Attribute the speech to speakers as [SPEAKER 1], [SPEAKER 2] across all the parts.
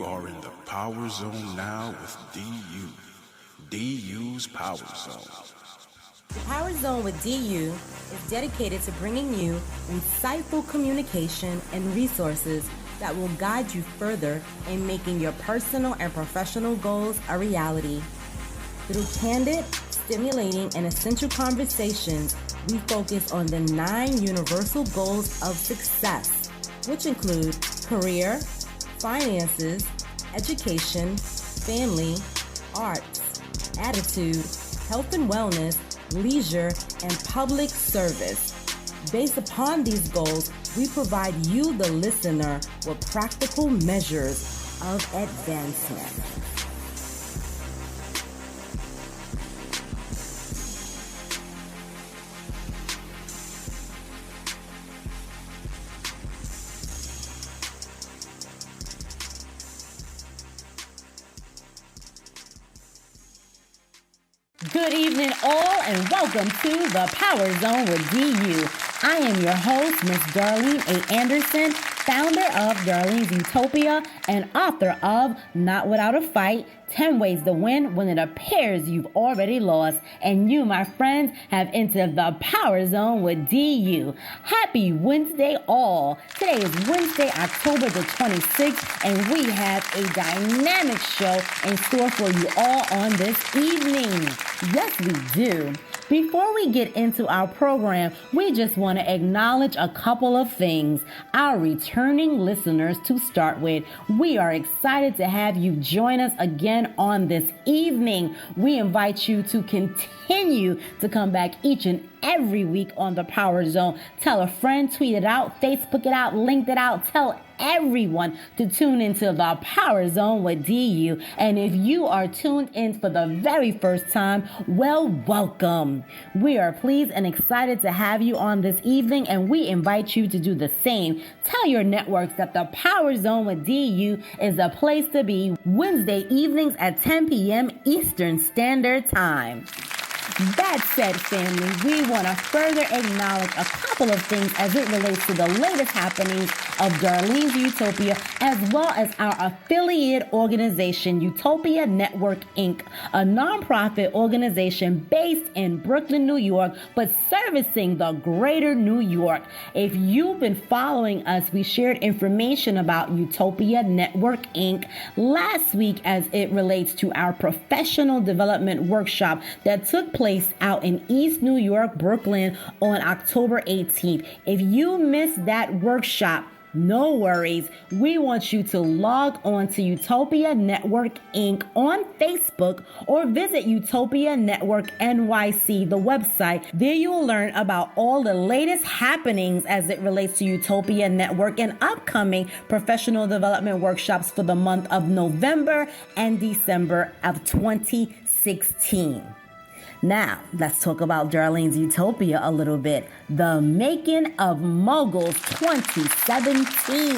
[SPEAKER 1] are in the Power Zone now with DU. DU's Power Zone.
[SPEAKER 2] The Power Zone with DU is dedicated to bringing you insightful communication and resources that will guide you further in making your personal and professional goals a reality. Through candid, stimulating, and essential conversations, we focus on the 9 universal goals of success, which include career, finances, education, family, arts, attitude, health and wellness, leisure, and public service. Based upon these goals, we provide you, the listener, with practical measures of advancement.
[SPEAKER 3] Good evening, all, and welcome to the Power Zone with DU. I am your host, Miss Darlene A. Anderson, founder of Darlene's Utopia and author of Not Without a Fight, 10 Ways to Win When It Appears You've Already Lost. And you, my friends, have entered the Power Zone with DU. Happy Wednesday, all. Today is Wednesday, October the 26th, and we have a dynamic show in store for you all on this evening. Yes, we do. Before we get into our program, we just want to acknowledge a couple of things. Our returning listeners to start with. We are excited to have you join us again on this evening. We invite you to continue to come back each and every week on the Power Zone. Tell a friend, tweet it out, Facebook it out, link it out, tell everyone to tune into the Power Zone with DU. And if you are tuned in for the very first time, well, welcome. We are pleased and excited to have you on this evening, and we invite you to do the same. Tell your networks that the Power Zone with DU is a place to be Wednesday evenings at 10 p.m. Eastern Standard Time. That said, family, we want to further acknowledge a couple of things as it relates to the latest happenings of Darlene's Utopia, as well as our affiliate organization, Utopia Network, Inc., a nonprofit organization based in Brooklyn, New York, but servicing the greater New York. If you've been following us, we shared information about Utopia Network, Inc. last week as it relates to our professional development workshop that took place out in East New York, Brooklyn on October 18th. If you missed that workshop, no worries. We want you to log on to Utopia Network Inc. on Facebook or visit Utopia Network NYC, the website. There you will learn about all the latest happenings as it relates to Utopia Network and upcoming professional development workshops for the month of November and December of 2016. Now, let's talk about Darlene's Utopia a little bit. The Making of Moguls 2017.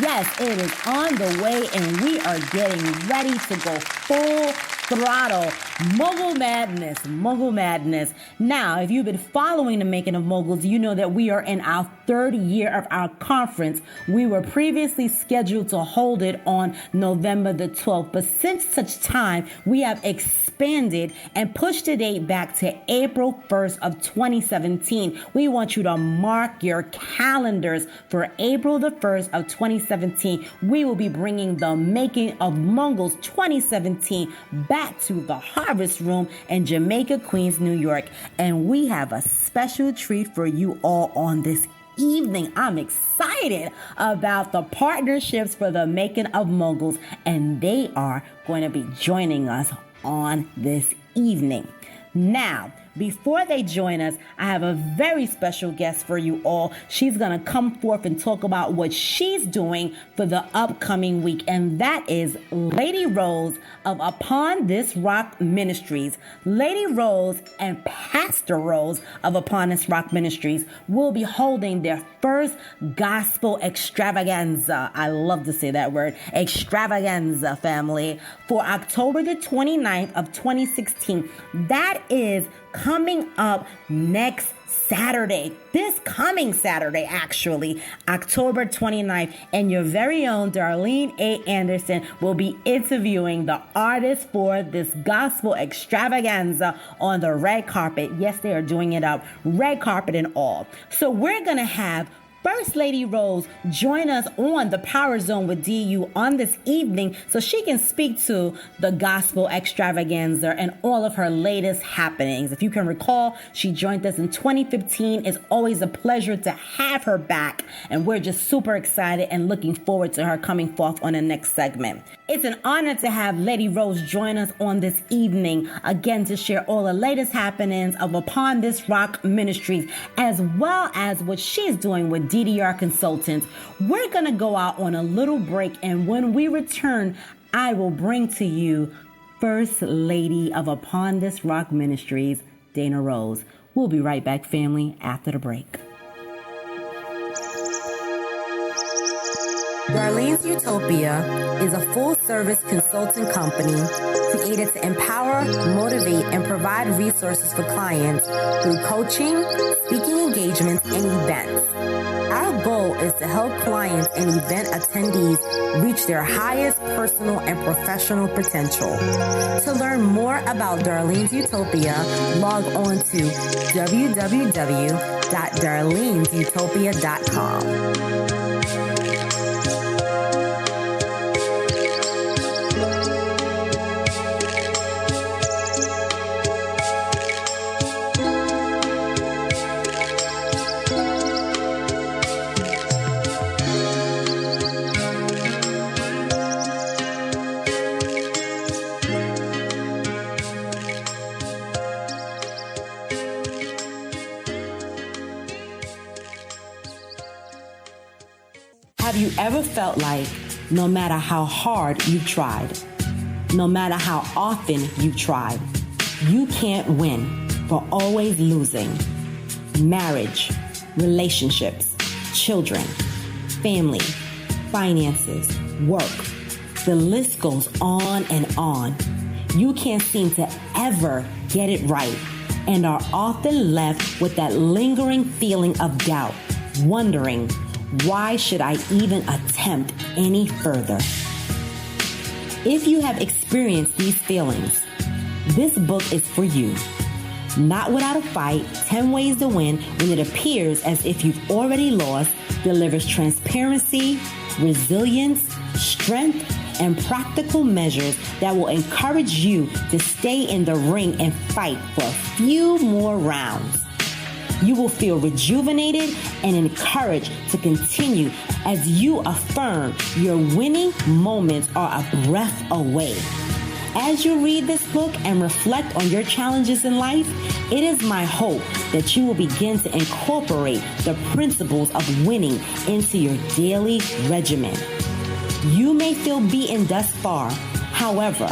[SPEAKER 3] Yes, it is on the way, and we are getting ready to go full throttle. Mogul madness, Mogul madness. Now, if you've been following the Making of Moguls, you know that we are in our 3rd year of our conference. We were previously scheduled to hold it on November the 12th, but since such time, we have expanded and pushed the date back to April 1st of 2017. We want you to mark your calendars for April the 1st of 2017. We will be bringing the Making of Moguls 2017 back to the Harvest Room in Jamaica, Queens, New York. And we have a special treat for you all on this evening. I'm excited about the partnerships for the Making of Moguls, and they are going to be joining us on this evening. Now, before they join us, I have a very special guest for you all. She's going to come forth and talk about what she's doing for the upcoming week, and that is Lady Rose of Upon This Rock Ministries. Lady Rose and Pastor Rose of Upon This Rock Ministries will be holding their first gospel extravaganza. I love to say that word, extravaganza, family, for October the 29th of 2016. That is coming up next Saturday, this coming Saturday, actually, October 29th, and your very own Darlene A. Anderson will be interviewing the artists for this gospel extravaganza on the red carpet. Yes, they are doing it up, red carpet and all. So we're going to have First Lady Rose join us on the Power Zone with DU on this evening so she can speak to the gospel extravaganza and all of her latest happenings. If you can recall, she joined us in 2015. It's always a pleasure to have her back, and we're just super excited and looking forward to her coming forth on the next segment. It's an honor to have Lady Rose join us on this evening, again to share all the latest happenings of Upon This Rock Ministries, as well as what she's doing with DDR Consultants. We're going to go out on a little break, and when we return, I will bring to you First Lady of Upon This Rock Ministries, Dana Rose. We'll be right back, family, after the break.
[SPEAKER 2] Darlene's Utopia is a full-service consulting company created to empower, motivate, and provide resources for clients through coaching, speaking engagements, and events. Our goal is to help clients and event attendees reach their highest personal and professional potential. To learn more about Darlene's Utopia, log on to www.darlenesutopia.com.
[SPEAKER 3] Have you ever felt like no matter how hard you've tried, no matter how often you've tried, you can't win, but always losing? Marriage, relationships, children, family, finances, work. The list goes on and on. You can't seem to ever get it right and are often left with that lingering feeling of doubt, wondering, why should I even attempt any further? If you have experienced these feelings, this book is for you. Not Without a Fight, 10 Ways to Win When It Appears As If You've Already Lost delivers transparency, resilience, strength, and practical measures that will encourage you to stay in the ring and fight for a few more rounds. You will feel rejuvenated and encouraged to continue as you affirm your winning moments are a breath away. As you read this book and reflect on your challenges in life, it is my hope that you will begin to incorporate the principles of winning into your daily regimen. You may feel beaten thus far. However,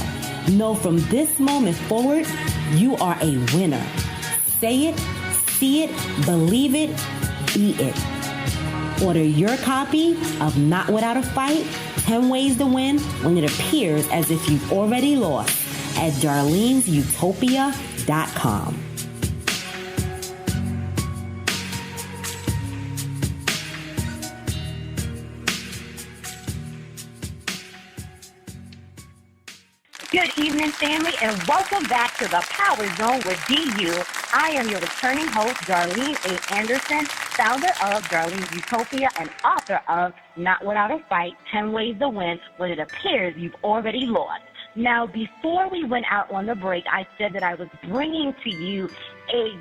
[SPEAKER 3] know from this moment forward, you are a winner. Say it, see it, believe it, be it. Order your copy of Not Without a Fight, 10 Ways to Win When It Appears As If You've Already Lost at darlenesutopia.com.
[SPEAKER 4] Good evening, family, and welcome back to the Power Zone with DU. I am your returning host, Darlene A. Anderson, founder of Darlene's Utopia and author of Not Without a Fight, 10 Ways to Win When It Appears You've Already Lost. Now, before we went out on the break, I said that I was bringing to you a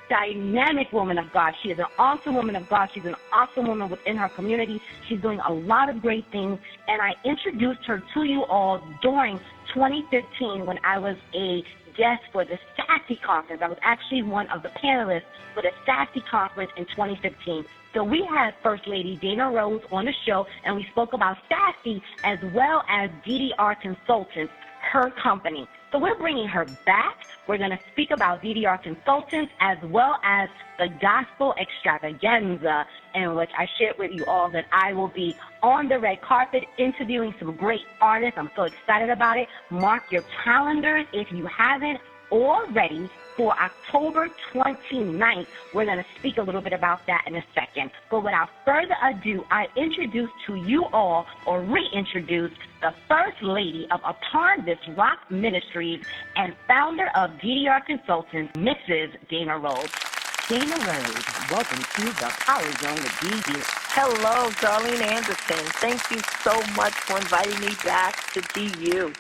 [SPEAKER 4] dynamic woman of God. She is an awesome woman of God. She's an awesome woman within her community. She's doing a lot of great things, and I introduced her to you all during 2015 when I was a guest for the SASE conference. I was actually one of the panelists for the SASE conference in 2015. So we had First Lady Dana Rose on the show, and we spoke about SASE as well as DDR Consultants, her company. So we're bringing her back. We're going to speak about DDR Consultants as well as the Gospel Extravaganza, in which I shared with you all that I will be on the red carpet interviewing some great artists. I'm so excited about it. Mark your calendars if you haven't all ready for October 29th. We're going to speak a little bit about that in a second. But without further ado, I introduce to you all, or reintroduce, the First Lady of Upon This Rock Ministries and founder of DDR Consultants, Mrs. Dana Rose. Dana Rose, welcome to the Power Zone with DU.
[SPEAKER 5] Hello, Darlene Anderson. Thank you so much for inviting me back to DU.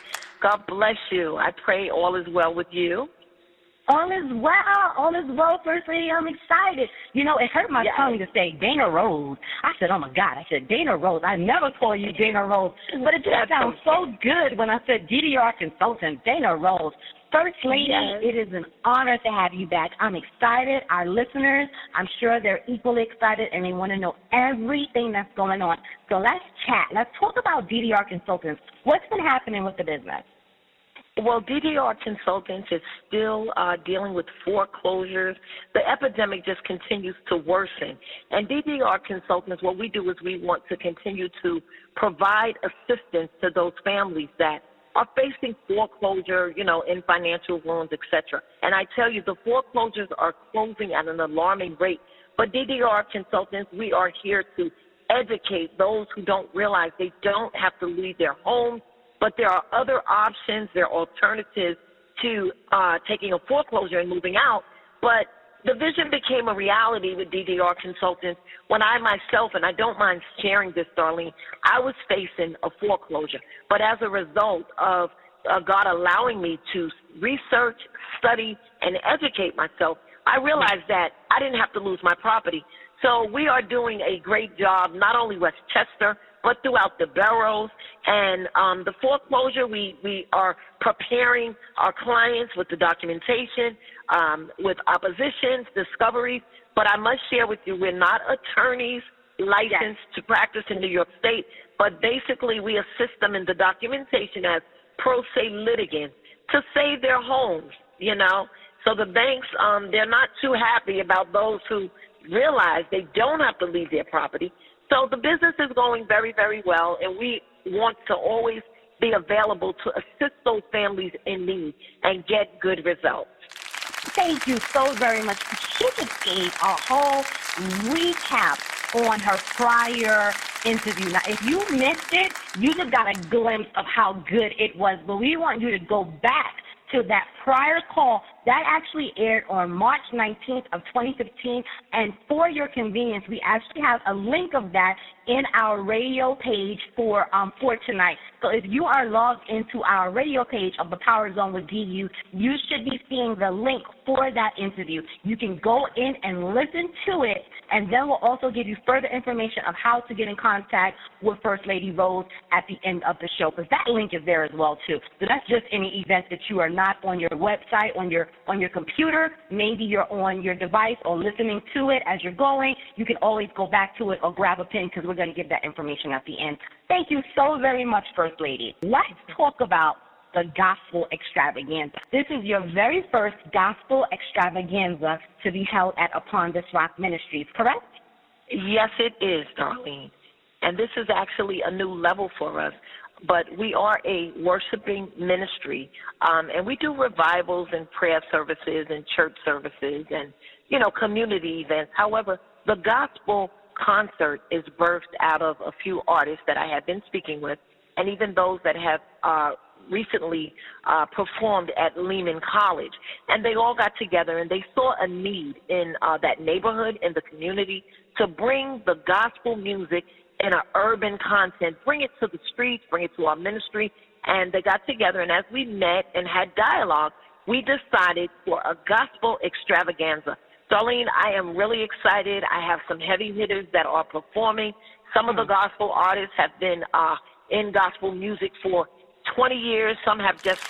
[SPEAKER 5] God bless you. I pray all is well with you.
[SPEAKER 4] All is well, First Lady. I'm excited. You know, it hurt my tongue to say Dana Rose. I said, oh, my God. I said, Dana Rose. I never call you Dana Rose. But it just sounds so good when I said DDR Consultant, Dana Rose. First Lady, It is an honor to have you back. I'm excited. Our listeners, I'm sure they're equally excited, and they want to know everything that's going on. So let's chat. Let's talk about DDR Consultants. What's been happening with the business?
[SPEAKER 5] Well, DDR Consultants is still dealing with foreclosures. The epidemic just continues to worsen. And DDR Consultants, what we do is we want to continue to provide assistance to those families that are facing foreclosure, in financial loans, etc. And I tell you, the foreclosures are closing at an alarming rate. But DDR Consultants, we are here to educate those who don't realize they don't have to leave their homes, but there are other options, there are alternatives to taking a foreclosure and moving out. But the vision became a reality with DDR Consultants when I myself, and I don't mind sharing this, Darlene, I was facing a foreclosure. But as a result of God allowing me to research, study, and educate myself, I realized that I didn't have to lose my property. So we are doing a great job, not only Westchester, but throughout the boroughs. And the foreclosure, we are preparing our clients with the documentation, with oppositions, discoveries. But I must share with you, we're not attorneys licensed to practice in New York State, but basically we assist them in the documentation as pro se litigants to save their homes, So the banks, they're not too happy about those who realize they don't have to leave their property. So the business is going very, very well, and we want to always be available to assist those families in need and get good results.
[SPEAKER 4] Thank you so very much. She just gave a whole recap on her prior interview. Now, if you missed it, you just got a glimpse of how good it was, but we want you to go back to that prior call. That actually aired on March 19th of 2015, and for your convenience, we actually have a link of that in our radio page for tonight. So if you are logged into our radio page of the Power Zone with DU, you should be seeing the link for that interview. You can go in and listen to it, and then we'll also give you further information of how to get in contact with First Lady Rose at the end of the show, because that link is there as well, too. So that's just any event that you are not on your website, on your computer. Maybe you're on your device or listening to it as you're going. You can always go back to it or grab a pen, because we're going to give that information at the end. Thank you so very much, First Lady. Let's talk about the gospel extravaganza. This is your very first gospel extravaganza to be held at Upon This Rock Ministries, correct?
[SPEAKER 5] Yes, it is, Darlene. And this is actually a new level for us. But we are a worshiping ministry, and we do revivals and prayer services and church services and, community events. However, the gospel concert is birthed out of a few artists that I have been speaking with, and even those that have recently performed at Lehman College. And they all got together, and they saw a need in that neighborhood, in the community, to bring the gospel music in an urban content, bring it to the streets, bring it to our ministry. And they got together, and as we met and had dialogue, we decided for a gospel extravaganza. Darlene, I am really excited. I have some heavy hitters that are performing. Some of the gospel artists have been in gospel music for 20 years. Some have just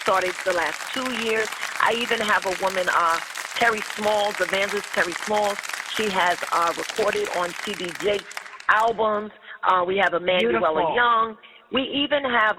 [SPEAKER 5] started the last 2 years. I even have a woman, Terry Smalls, evangelist Terry Smalls. She has recorded on T.D. Jakes' albums. We have Emmanuel Young. We even have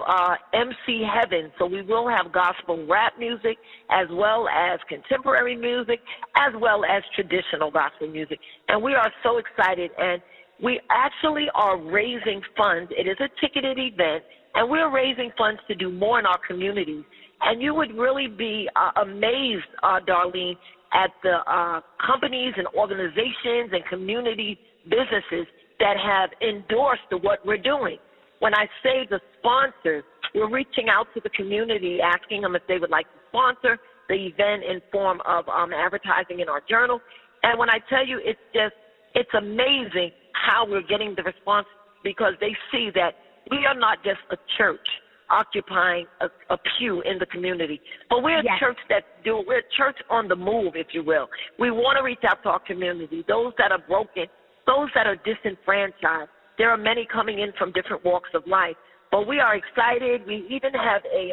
[SPEAKER 5] MC Heaven, so we will have gospel rap music as well as contemporary music as well as traditional gospel music. And we are so excited, and we actually are raising funds. It is a ticketed event, and we're raising funds to do more in our communities. And you would really be amazed, Darlene, at the companies and organizations and community businesses that have endorsed what we're doing. When I say the sponsors, we're reaching out to the community, asking them if they would like to sponsor the event in form of advertising in our journal. And when I tell you, it's amazing how we're getting the response, because they see that we are not just a church occupying a pew in the community, but we're a church we're a church on the move, if you will. We want to reach out to our community, those that are broken, those that are disenfranchised. There are many coming in from different walks of life, but we are excited. We even have a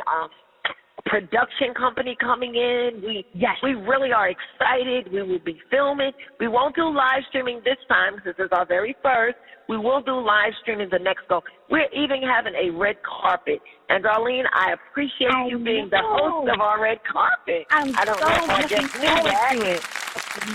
[SPEAKER 5] production company coming in. We really are excited. We will be filming. We won't do live streaming this time because this is our very first. We will do live streaming the next go. We're even having a red carpet. And, Darlene, I appreciate you being the host of our red carpet.
[SPEAKER 4] I'm so looking forward to it.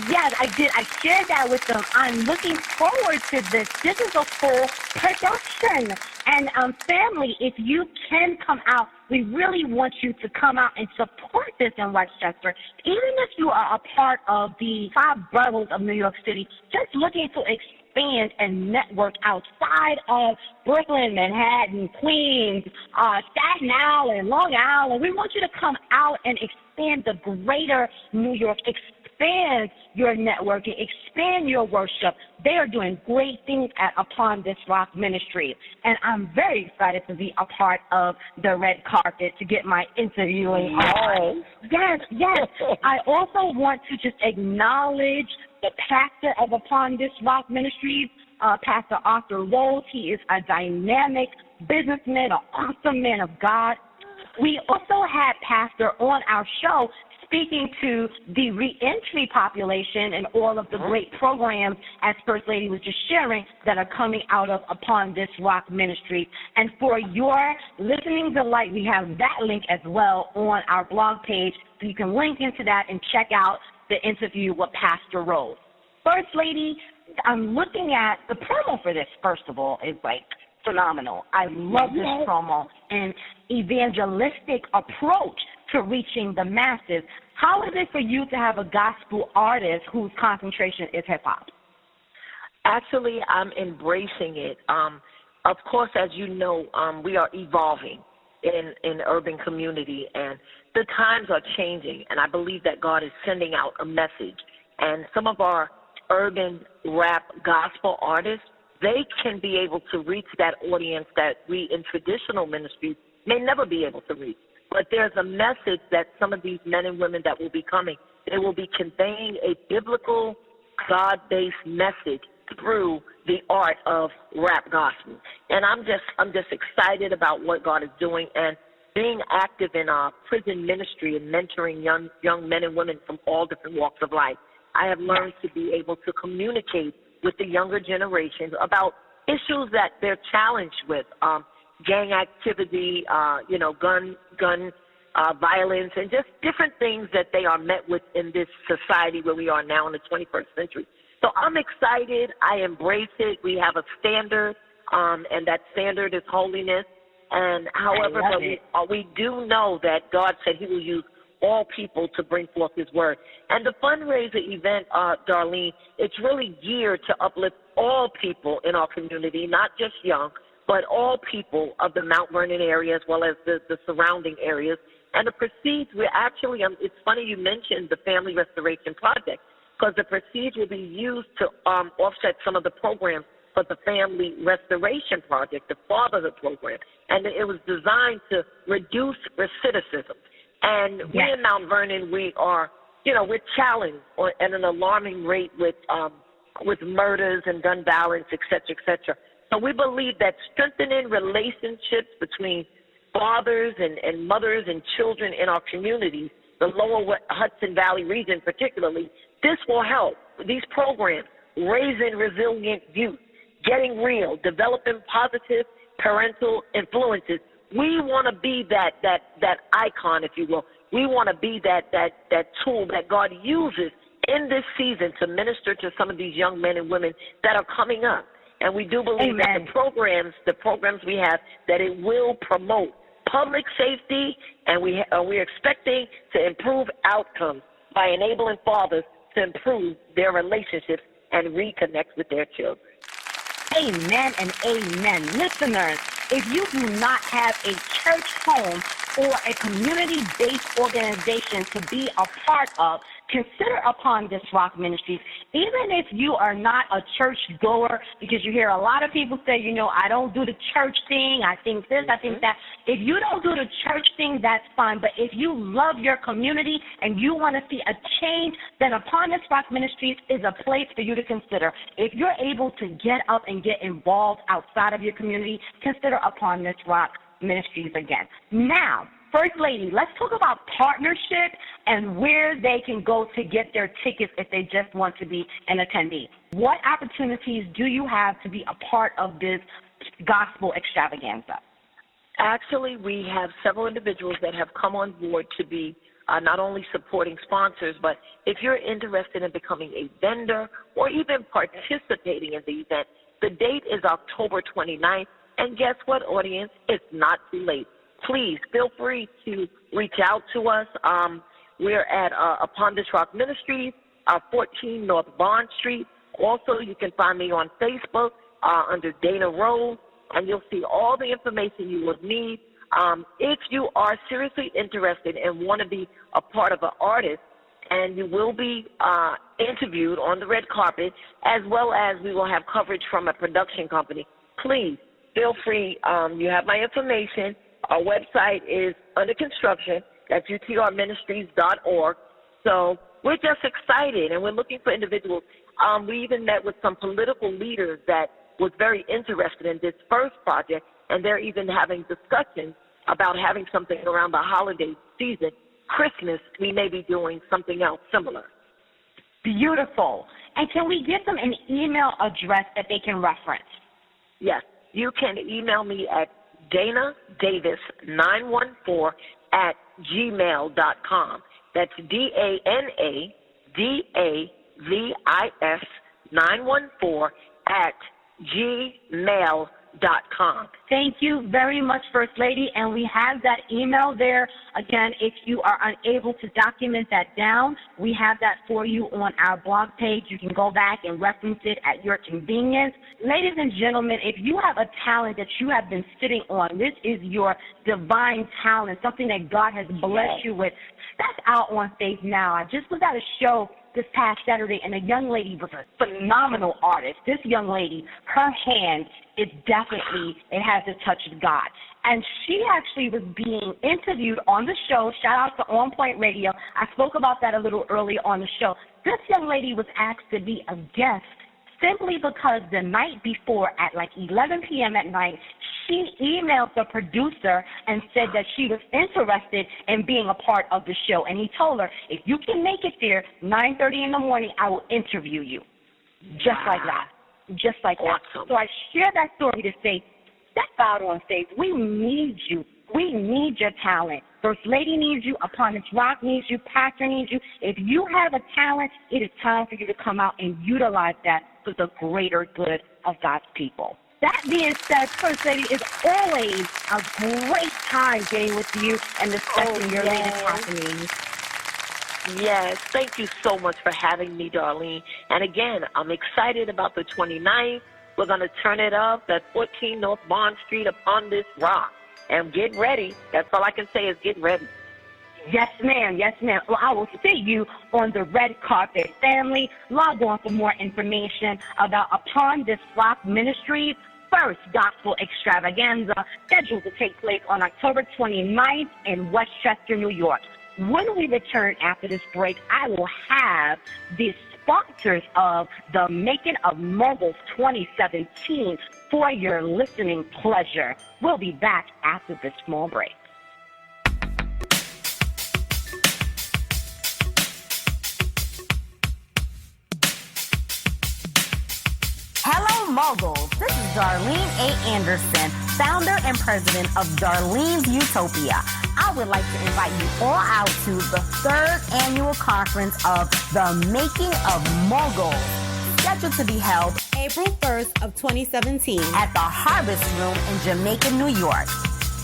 [SPEAKER 4] Yes, I did. I shared that with them. I'm looking forward to this. This is a full production. And, family, if you can come out, we really want you to come out and support this in Westchester. Even if you are a part of the 5 boroughs of New York City, just looking to expand and network outside of Brooklyn, Manhattan, Queens, Staten Island, Long Island. We want you to come out and expand the greater New York, expand your networking, expand your worship. They are doing great things Upon This Rock Ministry. And I'm very excited to be a part of the red carpet to get my interviewing on. Yes. I also want to just acknowledge the pastor of Upon This Rock Ministries, Pastor Arthur Rose. He is a dynamic businessman, an awesome man of God. We also had Pastor on our show speaking to the reentry population and all of the great programs, as First Lady was just sharing, that are coming out of Upon This Rock Ministry. And for your listening delight, we have that link as well on our blog page, so you can link into that and check out the interview with Pastor Rose. First Lady, I'm looking at the promo for this, first of all, is like phenomenal. I love this promo and evangelistic approach to reaching the masses. How is it for you to have a gospel artist whose concentration is hip-hop?
[SPEAKER 5] Actually, I'm embracing it. Of course, as you know, we are evolving in urban community, and the times are changing, and I believe that God is sending out a message. And some of our urban rap gospel artists, they can be able to reach that audience that we in traditional ministries may never be able to reach. But there's a message that some of these men and women that will be coming, they will be conveying a biblical, God-based message through the art of rap gospel. And I'm just excited about what God is doing, and being active in our prison ministry and mentoring young men and women from all different walks of life. I have learned to be able to communicate with the younger generations about issues that they're challenged with, gang activity, gun violence, and just different things that they are met with in this society where we are now in the 21st century. So I'm excited. I embrace it. We have a standard, and that standard is holiness. And however, we do know that God said he will use all people to bring forth his word. And the fundraiser event, Darlene, it's really geared to uplift all people in our community, not just young, but all people of the Mount Vernon area as well as the surrounding areas. And the proceeds, we're actually, it's funny you mentioned the Family Restoration Project, because the proceeds will be used to offset some of the programs for the Family Restoration Project, the fatherhood program. And it was designed to reduce recidivism. And we in Mount Vernon, we are, we're challenged at an alarming rate with murders and gun violence, et cetera, et cetera. So we believe that strengthening relationships between fathers and mothers and children in our communities, the lower Hudson Valley region particularly, this will help. These programs, raising resilient youth, getting real, developing positive parental influences. We want to be that icon, if you will. We want to be that tool that God uses in this season to minister to some of these young men and women that are coming up. And we do believe that the programs we have, that it will promote public safety, and we're expecting to improve outcomes by enabling fathers to improve their relationships and reconnect with their children.
[SPEAKER 4] Amen and amen. Listeners, if you do not have a church home or a community-based organization to be a part of, consider Upon This Rock Ministries. Even if you are not a church goer, because you hear a lot of people say, I don't do the church thing, I think this, I think that. If you don't do the church thing, that's fine. But if you love your community and you want to see a change, then Upon This Rock Ministries is a place for you to consider. If you're able to get up and get involved outside of your community, consider Upon This Rock Ministries again. Now, First Lady, let's talk about partnership and where they can go to get their tickets if they just want to be an attendee. What opportunities do you have to be a part of this gospel extravaganza?
[SPEAKER 5] Actually, we have several individuals that have come on board to be not only supporting sponsors, but if you're interested in becoming a vendor or even participating in the event, the date is October 29th. And guess what, audience? It's not too late. Please feel free to reach out to us. We're at Upon This Rock Ministries, 14 North Bond Street. Also, you can find me on Facebook under Dana Rose, and you'll see all the information you would need. If you are seriously interested and want to be a part of an artist, and you will be interviewed on the red carpet, as well as we will have coverage from a production company, please feel free. You have my information. Our website is under construction. That's utrministries.org. So we're just excited, and we're looking for individuals. We even met with some political leaders that was very interested in this first project, and they're even having discussions about having something around the holiday season. Christmas, we may be doing something else similar.
[SPEAKER 4] Beautiful. And can we give them an email address that they can reference?
[SPEAKER 5] Yes. You can email me at danadavis914@gmail.com. That's DANADAVIS914@gmail.com.
[SPEAKER 4] Thank you very much, First Lady, and we have that email there. Again, if you are unable to document that down, we have that for you on our blog page. You can go back and reference it at your convenience. Ladies and gentlemen, if you have a talent that you have been sitting on, this is your divine talent, something that God has blessed you with. That's out on stage now. I just was at a show this past Saturday, and a young lady was a phenomenal artist. This young lady, her hand is definitely, it has the touch of God. And she actually was being interviewed on the show. Shout out to On Point Radio. I spoke about that a little earlier on the show. This young lady was asked to be a guest simply because the night before at like 11 p.m. at night, she emailed the producer and said that she was interested in being a part of the show. And he told her, if you can make it there 9:30 in the morning, I will interview you. Just like that. Just like that. So I share that story to say, step out on stage. We need you. We need your talent. First Lady needs you. Upon This Rock needs you. Pastor needs you. If you have a talent, it is time for you to come out and utilize that for the greater good of God's people. That being said, First Lady, is always a great time getting with you and discussing your latest happenings.
[SPEAKER 5] Yes, thank you so much for having me, Darlene. And again, I'm excited about the 29th. We're going to turn it up at 14 North Bond Street Upon This Rock. And get ready. That's all I can say is get ready.
[SPEAKER 4] Yes, ma'am. Yes, ma'am. Well, I will see you on the red carpet. Family, log on for more information about Upon This Rock Ministries' first gospel extravaganza, scheduled to take place on October 29th in Westchester, New York. When we return after this break, I will have the sponsors of the Making of Moguls 2017 for your listening pleasure. We'll be back after this small break.
[SPEAKER 2] Hello, Moguls. This is Darlene A. Anderson, founder and president of Darlene's Utopia. I would like to invite you all out to the 3rd annual conference of the Making of Moguls, scheduled to be held April 1st of 2017 at the Harvest Room in Jamaica, New York.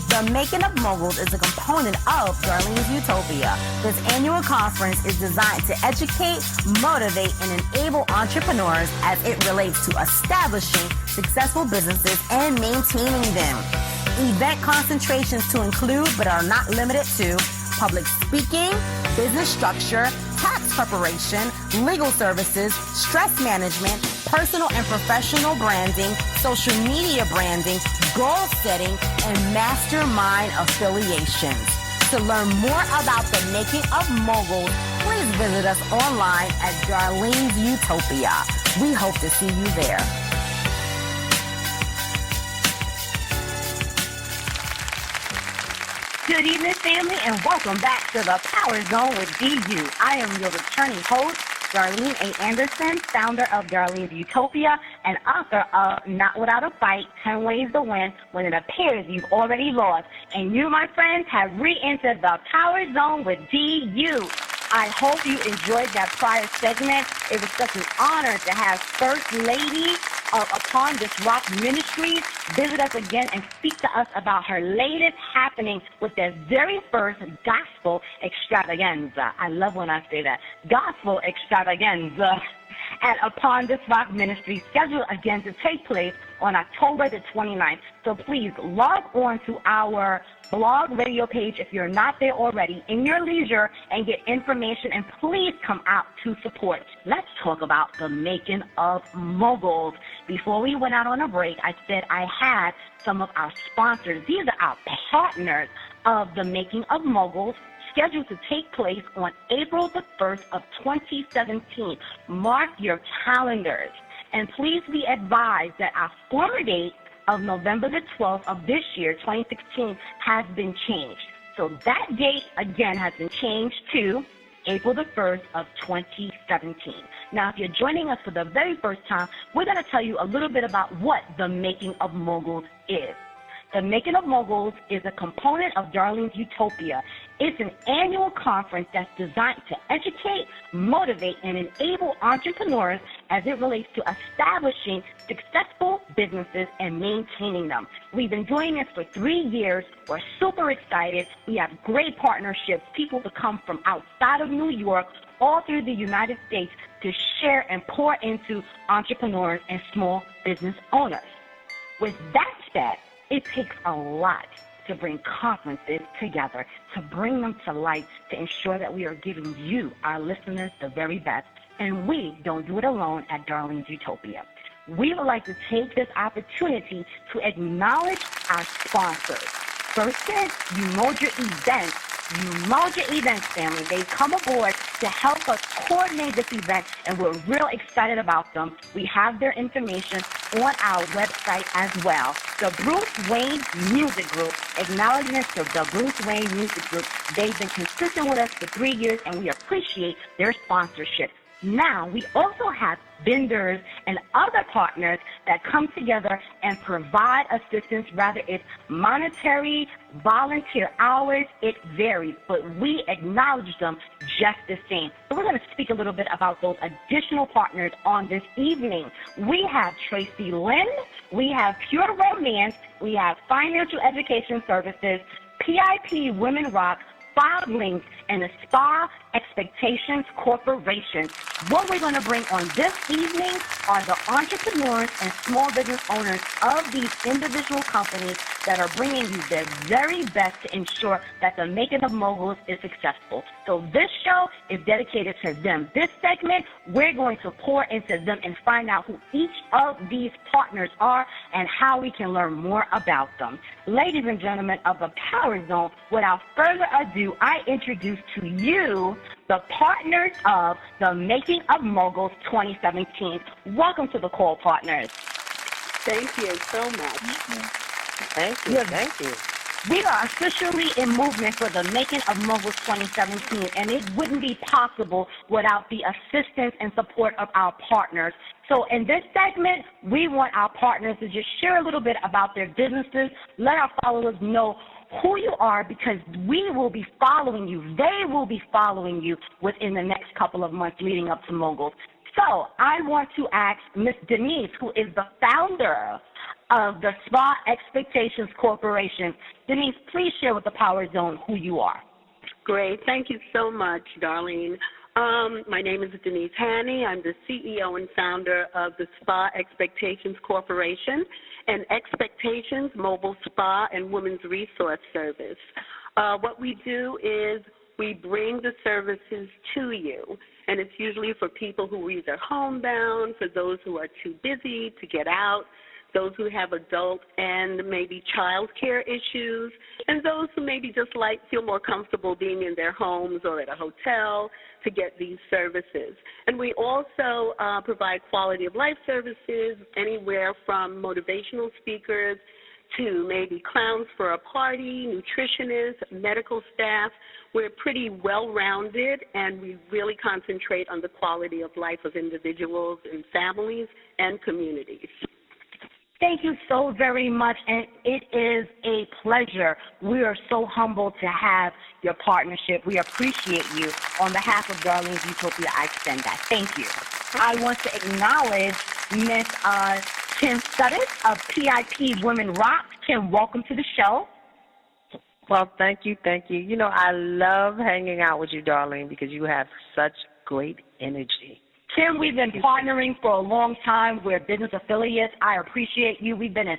[SPEAKER 2] The The Making of Moguls is a component of Darlene's Utopia. This annual conference is designed to educate, motivate, and enable entrepreneurs as it relates to establishing successful businesses and maintaining them. Event concentrations to include, but are not limited to, public speaking, business structure, tax preparation, legal services, stress management, personal and professional branding, social media branding, goal setting, and mastermind affiliations. To learn more about the Making of Moguls, please visit us online at Darlene's Utopia. We hope to see you there.
[SPEAKER 4] Good evening, family, and welcome back to the Power Zone with DU. I am your returning host, Darlene A. Anderson, founder of Darlene's Utopia and author of Not Without a Fight, 10 Ways to Win When It Appears You've Already Lost. And you, my friends, have re-entered the Power Zone with DU. I hope you enjoyed that prior segment. It was such an honor to have First Lady of Upon This Rock Ministries visit us again and speak to us about her latest happening with their very first gospel extravaganza. I love when I say that. Gospel extravaganza at Upon This Rock Ministry, scheduled again to take place on October the 29th. So please log on to our blog radio page if you're not there already in your leisure and get information, and please come out to support. Let's talk about the Making of Moguls. Before we went out on a break, I said I had some of our sponsors. These are our partners of the Making of Moguls, scheduled to take place on April the 1st of 2017. Mark your calendars. And please be advised that our former date of November the 12th of this year, 2016, has been changed. So that date, again, has been changed to April the 1st of 2017. Now, if you're joining us for the very first time, we're going to tell you a little bit about what the Making of Moguls is. The Making of Moguls is a component of Darlene's Utopia. It's an annual conference that's designed to educate, motivate, and enable entrepreneurs as it relates to establishing successful businesses and maintaining them. We've been doing this for 3 years. We're super excited. We have great partnerships, people to come from outside of New York, all through the United States, to share and pour into entrepreneurs and small business owners. With that said, it takes a lot to bring conferences together, to bring them to life, to ensure that we are giving you, our listeners, the very best. And we don't do it alone at Darlene's Utopia. We would like to take this opportunity to acknowledge our sponsors. First is Umoja Events. Umoja Events, family. They come aboard to help us coordinate this event, and we're real excited about them. We have their information on our website as well. The Bruce Wayne Music Group, acknowledgments to the Bruce Wayne Music Group. They've been consistent with us for 3 years, and we appreciate their sponsorship. Now, we also have vendors and other partners that come together and provide assistance, whether it's monetary, volunteer hours, it varies, but we acknowledge them just the same. So we're going to speak a little bit about those additional partners on this evening. We have Tracy Lynn, we have Pure Romance, we have Financial Education Services, PIP Women Rock, Five Links, and the Spa Expectations Corporation. What we're going to bring on this evening are the entrepreneurs and small business owners of these individual companies that are bringing you their very best to ensure that the Making of Moguls is successful. So this show is dedicated to them. This segment, we're going to pour into them and find out who each of these partners are and how we can learn more about them. Ladies and gentlemen of the Power Zone, without further ado, I introduce to you the partners of the Making of Moguls 2017. Welcome to the call, partners.
[SPEAKER 6] Thank you so much.
[SPEAKER 5] Thank you. Thank you.
[SPEAKER 4] We are officially in movement for the Making of Moguls 2017, and it wouldn't be possible without the assistance and support of our partners. So in this segment, we want our partners to just share a little bit about their businesses, let our followers know who you are, because we will be following you. They will be following you within the next couple of months leading up to Moguls. So I want to ask Miss Denise, who is the founder of the Spa Expectations Corporation. Denise, please share with the Power Zone who you are.
[SPEAKER 6] Great. Thank you so much, Darlene. My name is Denise Haney. I'm the CEO and founder of the Spa Expectations Corporation and Expectations Mobile Spa and Women's Resource Service. What we do is we bring the services to you, and it's usually for people who are either homebound, for those who are too busy to get out, those who have adult and maybe child care issues, and those who maybe just feel more comfortable being in their homes or at a hotel to get these services. And we also provide quality of life services, anywhere from motivational speakers to maybe clowns for a party, nutritionists, medical staff. We're pretty well-rounded, and we really concentrate on the quality of life of individuals and families and communities.
[SPEAKER 4] Thank you so very much, and it is a pleasure. We are so humbled to have your partnership. We appreciate you. On behalf of Darlene's Utopia, I extend that. Thank you. I want to acknowledge Miss Kim Suttis of PIP Women Rock. Kim, welcome to the show.
[SPEAKER 7] Well, thank you. You know, I love hanging out with you, Darlene, because you have such great energy.
[SPEAKER 4] Kim, we've been partnering for a long time. We're business affiliates. I appreciate you. We've been in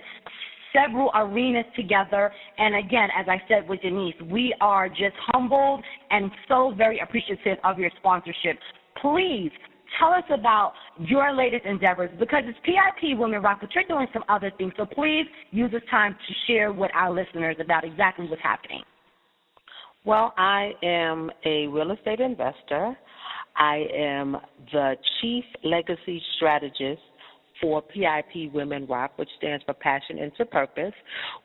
[SPEAKER 4] several arenas together. And again, as I said with Denise, we are just humbled and so very appreciative of your sponsorship. Please tell us about your latest endeavors, because it's PIP Women Rock, but you're doing some other things. So please use this time to share with our listeners about exactly what's happening.
[SPEAKER 7] Well, I am a real estate investor. I am the Chief Legacy Strategist for PIP Women Rock, which stands for Passion into Purpose.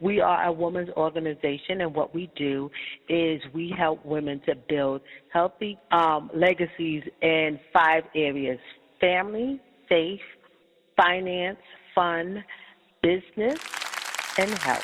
[SPEAKER 7] We are a women's organization, and what we do is we help women to build healthy legacies in 5 areas: family, faith, finance, fun, business, and health.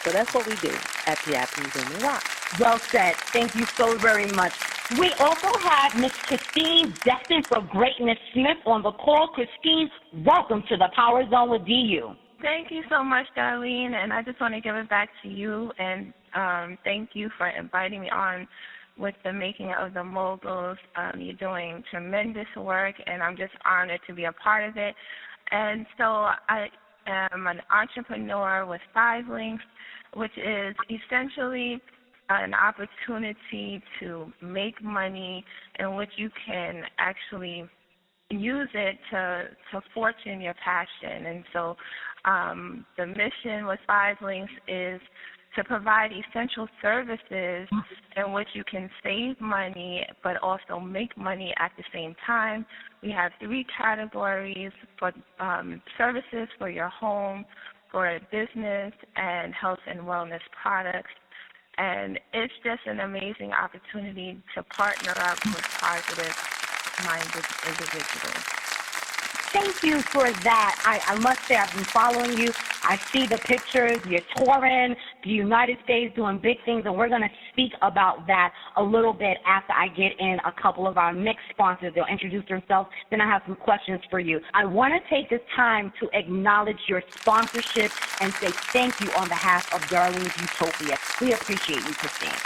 [SPEAKER 7] So that's what we do at PIP Women Rock.
[SPEAKER 4] Well said. Thank you so very much. We also have Miss Christine, destined for greatness, Smith, on the call. Christine, welcome to the Power Zone with DU.
[SPEAKER 8] Thank you so much, Darlene, and I just want to give it back to you, and thank you for inviting me on with the making of the Moguls. You're doing tremendous work, and I'm just honored to be a part of it. And so I am an entrepreneur with 5 Links, which is essentially an opportunity to make money in which you can actually use it to fortune your passion. And so the mission with 5 Links is to provide essential services in which you can save money but also make money at the same time. We have 3 categories for services for your home, for business, and health and wellness products. And it's just an amazing opportunity to partner up with positive-minded individuals.
[SPEAKER 4] Thank you for that. I must say I've been following you. I see the pictures. You're touring the United States, doing big things, and we're going to speak about that a little bit after I get in a couple of our next sponsors. They'll introduce themselves. Then I have some questions for you. I want to take this time to acknowledge your sponsorship and say thank you on behalf of Darlene's Utopia. We appreciate you, Christine.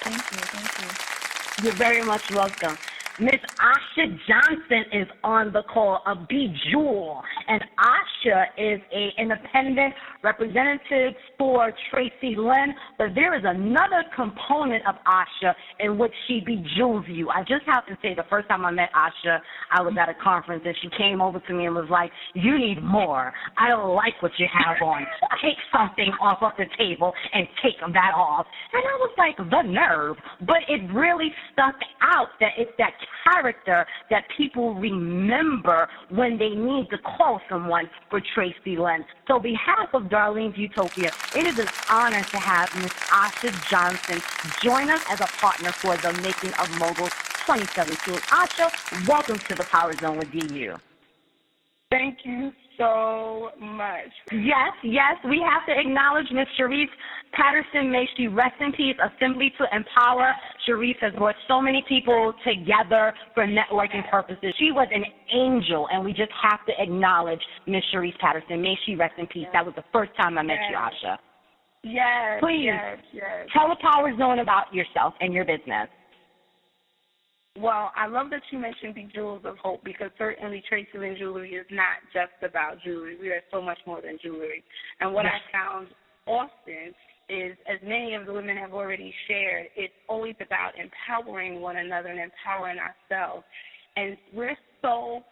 [SPEAKER 8] Thank you.
[SPEAKER 4] You're very much welcome. Miss Asha Johnson is on the call of Bejewel, and Asha is an independent representative for Tracy Lynn, but there is another component of Asha in which she bejewels you. I just have to say, the first time I met Asha, I was at a conference, and she came over to me and was like, "You need more. I don't like what you have on. Take something off of the table and take that off." And I was like, the nerve. But it really stuck out that it's that character that people remember when they need to call someone for Tracy Lynn. So on behalf of Darlene's Utopia, it is an honor to have Ms. Asha Johnson join us as a partner for the Making of Moguls 2017. Asha, welcome to the Power Zone with DU.
[SPEAKER 9] Thank you so much.
[SPEAKER 4] Yes, we have to acknowledge Ms. Sharice Patterson. May she rest in peace. Assembly to Empower. Sharice has brought so many people together for networking purposes. She was an angel, and we just have to acknowledge Miss Sharice Patterson. May she rest in peace. That was the first time I met you, Asha.
[SPEAKER 9] Yes,
[SPEAKER 4] Please,
[SPEAKER 9] yes.
[SPEAKER 4] tell the Power Zone about yourself and your business.
[SPEAKER 9] Well, I love that you mentioned the Jewels of Hope, because certainly Tracy Lynn Jewelry is not just about jewelry. We are so much more than jewelry. And what I found often is, as many of the women have already shared, it's always about empowering one another and empowering ourselves. And we're so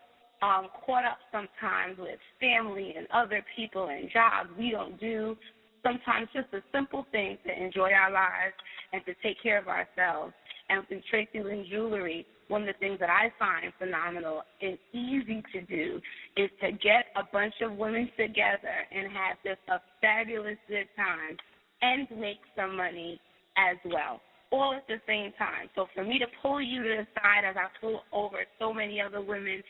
[SPEAKER 9] caught up sometimes with family and other people and jobs. We don't do sometimes just the simple things to enjoy our lives and to take care of ourselves. And with Tracy Lynn Jewelry, one of the things that I find phenomenal and easy to do is to get a bunch of women together and have just a fabulous good time and make some money as well, all at the same time. So for me to pull you to the side as I pull over so many other women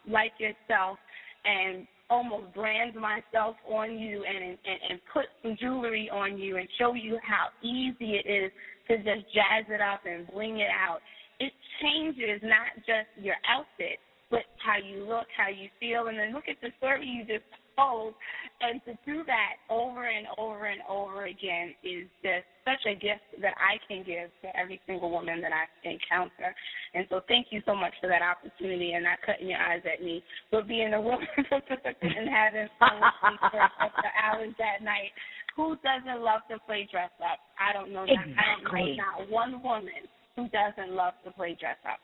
[SPEAKER 9] like yourself and almost brand myself on you and put some jewelry on you and show you how easy it is to just jazz it up and bling it out. It changes not just your outfit, but how you look, how you feel, and then look at the story you just told. And to do that over and over and over again is just such a gift that I can give to every single woman that I encounter. And so thank you so much for that opportunity and not cutting your eyes at me, but being a woman and having fun with me for a couple of hours that night. Who doesn't love to play dress up? I don't know.
[SPEAKER 4] Exactly.
[SPEAKER 9] I don't know not one woman who doesn't love to play dress up.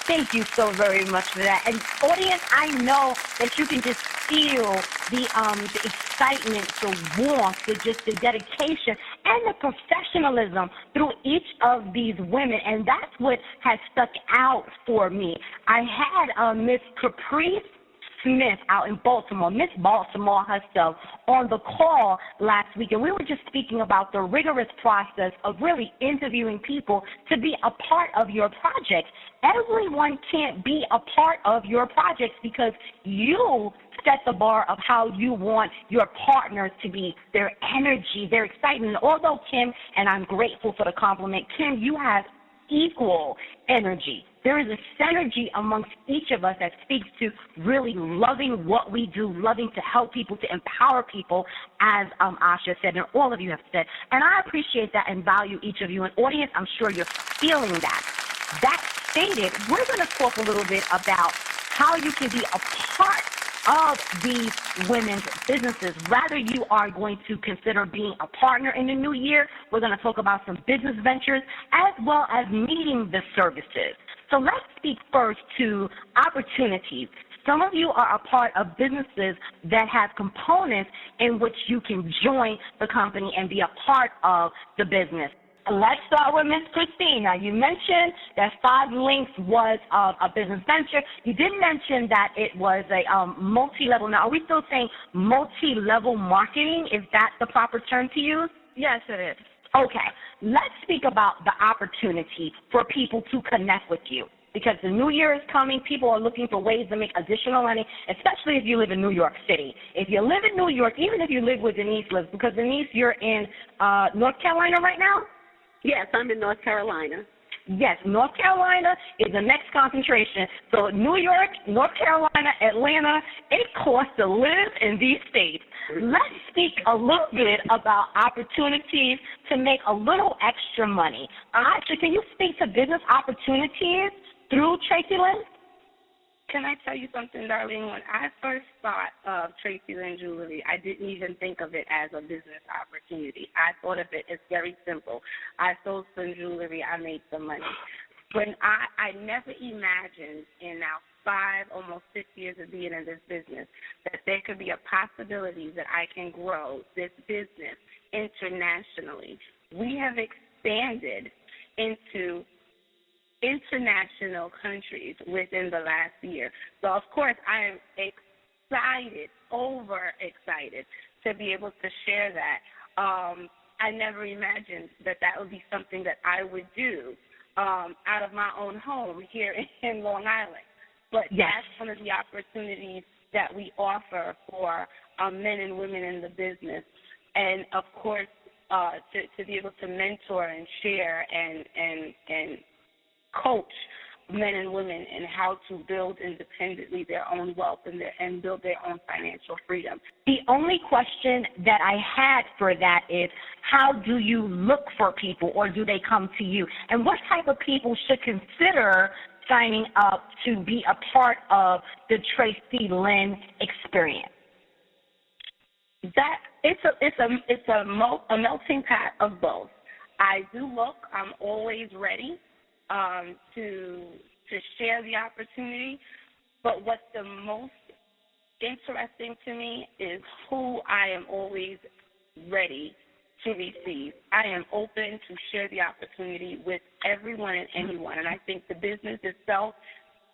[SPEAKER 4] Thank you so very much for that. And audience, I know that you can just feel the excitement, the warmth, the dedication, and the professionalism through each of these women, and that's what has stuck out for me. I had Miss Caprice Smith out in Baltimore, Miss Baltimore herself, on the call last week, and we were just speaking about the rigorous process of really interviewing people to be a part of your project. Everyone can't be a part of your projects because you set the bar of how you want your partners to be, their energy, their excitement. Although Kim, and I'm grateful for the compliment, Kim, you have equal energy. There is a synergy amongst each of us that speaks to really loving what we do, loving to help people, to empower people, as Asha said, and all of you have said. And I appreciate that and value each of you. And audience, I'm sure you're feeling that. That stated, we're going to talk a little bit about how you can be a part of these women's businesses. Rather, you are going to consider being a partner in the new year. We're going to talk about some business ventures as well as meeting the services. So let's speak first to opportunities. Some of you are a part of businesses that have components in which you can join the company and be a part of the business. Let's start with Ms. Christina. You mentioned that 5 Links was a business venture. You did mention that it was a multi-level. Now, are we still saying multi-level marketing? Is that the proper term to use?
[SPEAKER 8] Yes, it is.
[SPEAKER 4] Okay. Let's speak about the opportunity for people to connect with you. Because the new year is coming, people are looking for ways to make additional money, especially if you live in New York City. If you live in New York, even if you live where Denise lives, because Denise, you're in North Carolina right now?
[SPEAKER 6] Yes, I'm in North Carolina.
[SPEAKER 4] Yes, North Carolina is the next concentration. So New York, North Carolina, Atlanta, it costs to live in these states. Let's speak a little bit about opportunities to make a little extra money. Actually, can you speak to business opportunities through Tracy Lynn?
[SPEAKER 9] Can I tell you something, Darlene? When I first thought of Tracy Lynn Jewelry, I didn't even think of it as a business opportunity. I thought of it as very simple. I sold some jewelry. I made some money. When I never imagined in now 5, almost 6 years of being in this business, that there could be a possibility that I can grow this business internationally. We have expanded into international countries within the last year. So, of course, I am excited, overexcited to be able to share that. I never imagined that would be something that I would do out of my own home here in Long Island. But that's one of the opportunities that we offer for men and women in the business. And, of course, to be able to mentor and share and coach men and women in how to build independently their own wealth and build their own financial freedom.
[SPEAKER 4] The only question that I had for that is, how do you look for people, or do they come to you? And what type of people should consider signing up to be a part of the Tracy Lynn experience?
[SPEAKER 9] That it's a melting pot of both. I do look. I'm always ready to share the opportunity. But what's the most interesting to me is who I am always ready to receive. I am open to share the opportunity with everyone and anyone. And I think the business itself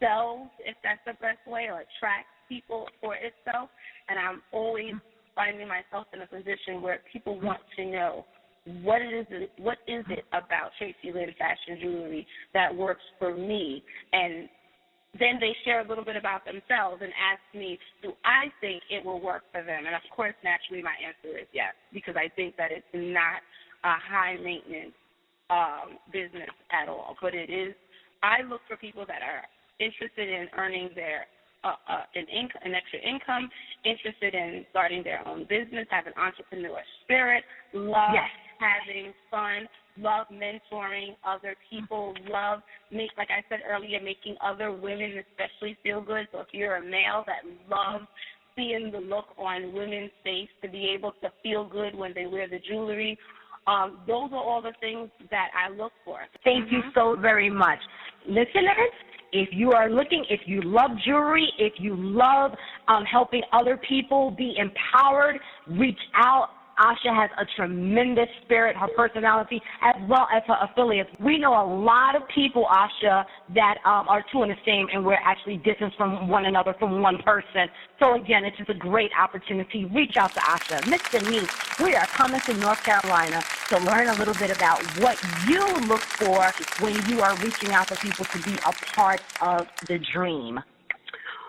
[SPEAKER 9] sells, if that's the best way, or attracts people for itself. And I'm always finding myself in a position where people want to know what is it about Tracy Lynn Fashion Jewelry that works for me. And then they share a little bit about themselves and ask me, do I think it will work for them? And, of course, naturally my answer is yes, because I think that it's not a high-maintenance business at all. But it is. I look for people that are interested in earning their an extra income, interested in starting their own business, have an entrepreneur spirit, love having fun, love mentoring other people, love, like I said earlier, making other women especially feel good. So if you're a male that loves seeing the look on women's face to be able to feel good when they wear the jewelry, those are all the things that I look for.
[SPEAKER 4] Thank you so very much. Listeners, if you are looking, if you love jewelry, if you love helping other people be empowered, reach out. Asha has a tremendous spirit, her personality, as well as her affiliates. We know a lot of people, Asha, that are two in the same, and we're actually distanced from one another, from one person. So, again, it's just a great opportunity. Reach out to Asha. Miss Denise, we are coming to North Carolina to learn a little bit about what you look for when you are reaching out to people to be a part of the dream.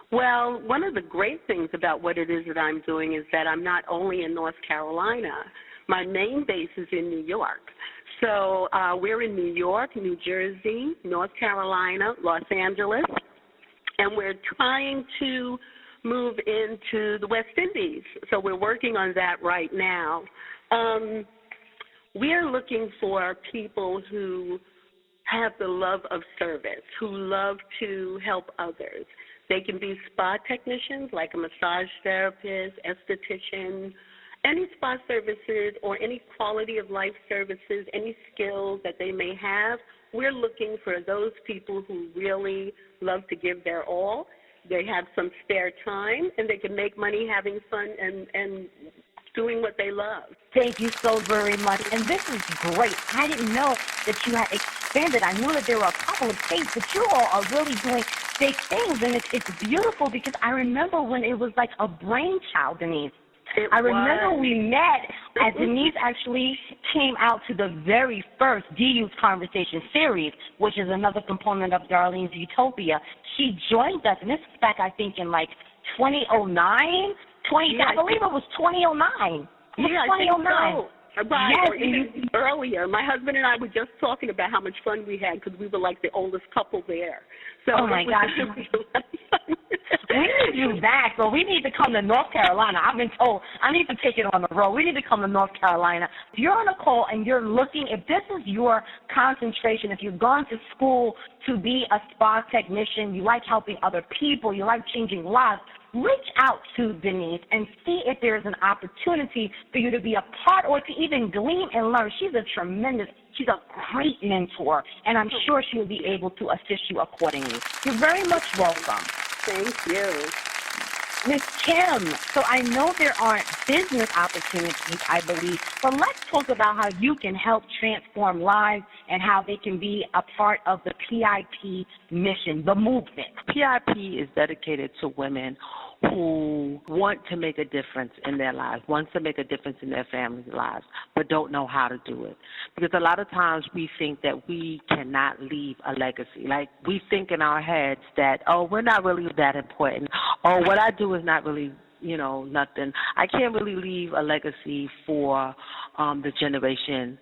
[SPEAKER 6] Well, one of the great things about what it is that I'm doing is that I'm not only in North Carolina. My main base is in New York. So we're in New York, New Jersey, North Carolina, Los Angeles, and we're trying to move into the West Indies. So we're working on that right now. We are looking for people who have the love of service, who love to help others. They can be spa technicians, like a massage therapist, esthetician, any spa services or any quality of life services, any skills that they may have. We're looking for those people who really love to give their all. They have some spare time, and they can make money having fun and doing what they love.
[SPEAKER 4] Thank you so very much. And this is great. I didn't know that you had expanded. I knew that there were a couple of states, but you all are really doing big things, and it's beautiful because I remember when it was like a brainchild, Denise. I remember we met as Denise actually came out to the very first DU's Conversation series, which is another component of Darlene's Utopia. She joined us, and this was back, I think, in like 2009. I believe it was 2009.
[SPEAKER 6] Yeah, 2009. I think so. Right,
[SPEAKER 4] yes,
[SPEAKER 6] or even earlier. My husband and I were just talking about how much fun we had because we were like the oldest couple there. So
[SPEAKER 4] oh, my gosh. We need you back, so we need to come to North Carolina. I've been told I need to take it on the road. We need to come to North Carolina. If you're on a call and you're looking, if this is your concentration, if you've gone to school to be a spa technician, you like helping other people, you like changing lives, reach out to Denise and see if there's an opportunity for you to be a part or to even glean and learn. She's a great mentor, and I'm sure she will be able to assist you accordingly. You're very much welcome.
[SPEAKER 6] Thank you.
[SPEAKER 4] Ms. Kim, so I know there aren't business opportunities, I believe, but let's talk about how you can help transform lives and how they can be a part of the PIP mission, the movement.
[SPEAKER 7] PIP is dedicated to women who want to make a difference in their lives, wants to make a difference in their families' lives, but don't know how to do it. Because a lot of times we think that we cannot leave a legacy. Like we think in our heads that, oh, we're not really that important. Oh, what I do is not really nothing. I can't really leave a legacy for the generation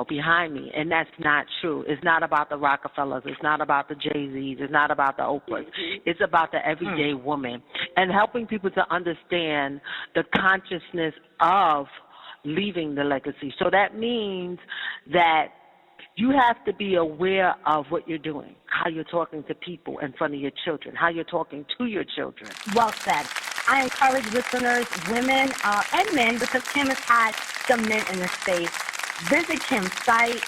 [SPEAKER 7] behind me. And that's not true. It's not about the Rockefellers. It's not about the Jay-Z's. It's not about the Oprahs. It's about the everyday woman and helping people to understand the consciousness of leaving the legacy. So that means that you have to be aware of what you're doing, how you're talking to people in front of your children, how you're talking to your children.
[SPEAKER 4] Well said. I encourage listeners, women and men, because Kim has had some men in the space, visit Kim's site.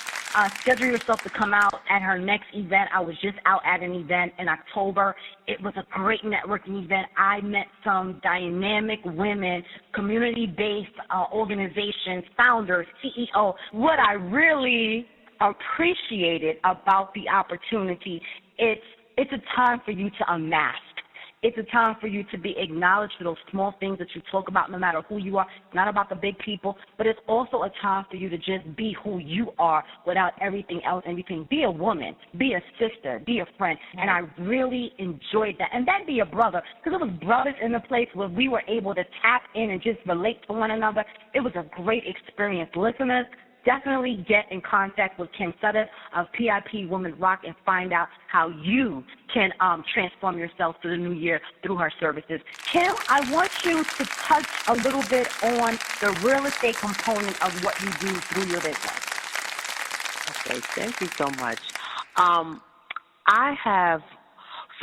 [SPEAKER 4] Schedule yourself to come out at her next event. I was just out at an event in October. It was a great networking event. I met some dynamic women, community-based organizations, founders, CEO. What I really appreciated about the opportunity, it's a time for you to unmask. It's a time for you to be acknowledged for those small things that you talk about, no matter who you are. It's not about the big people, but it's also a time for you to just be who you are without everything else. And you can be a woman, be a sister, be a friend. And I really enjoyed that. And then be a brother, because it was brothers in the place where we were able to tap in and just relate to one another. It was a great experience. Listeners, definitely get in contact with Kim Sutter of PIP Women Rock and find out how you can transform yourself to the new year through her services. Kim, I want you to touch a little bit on the real estate component of what you do through your business.
[SPEAKER 7] Okay, thank you so much. I have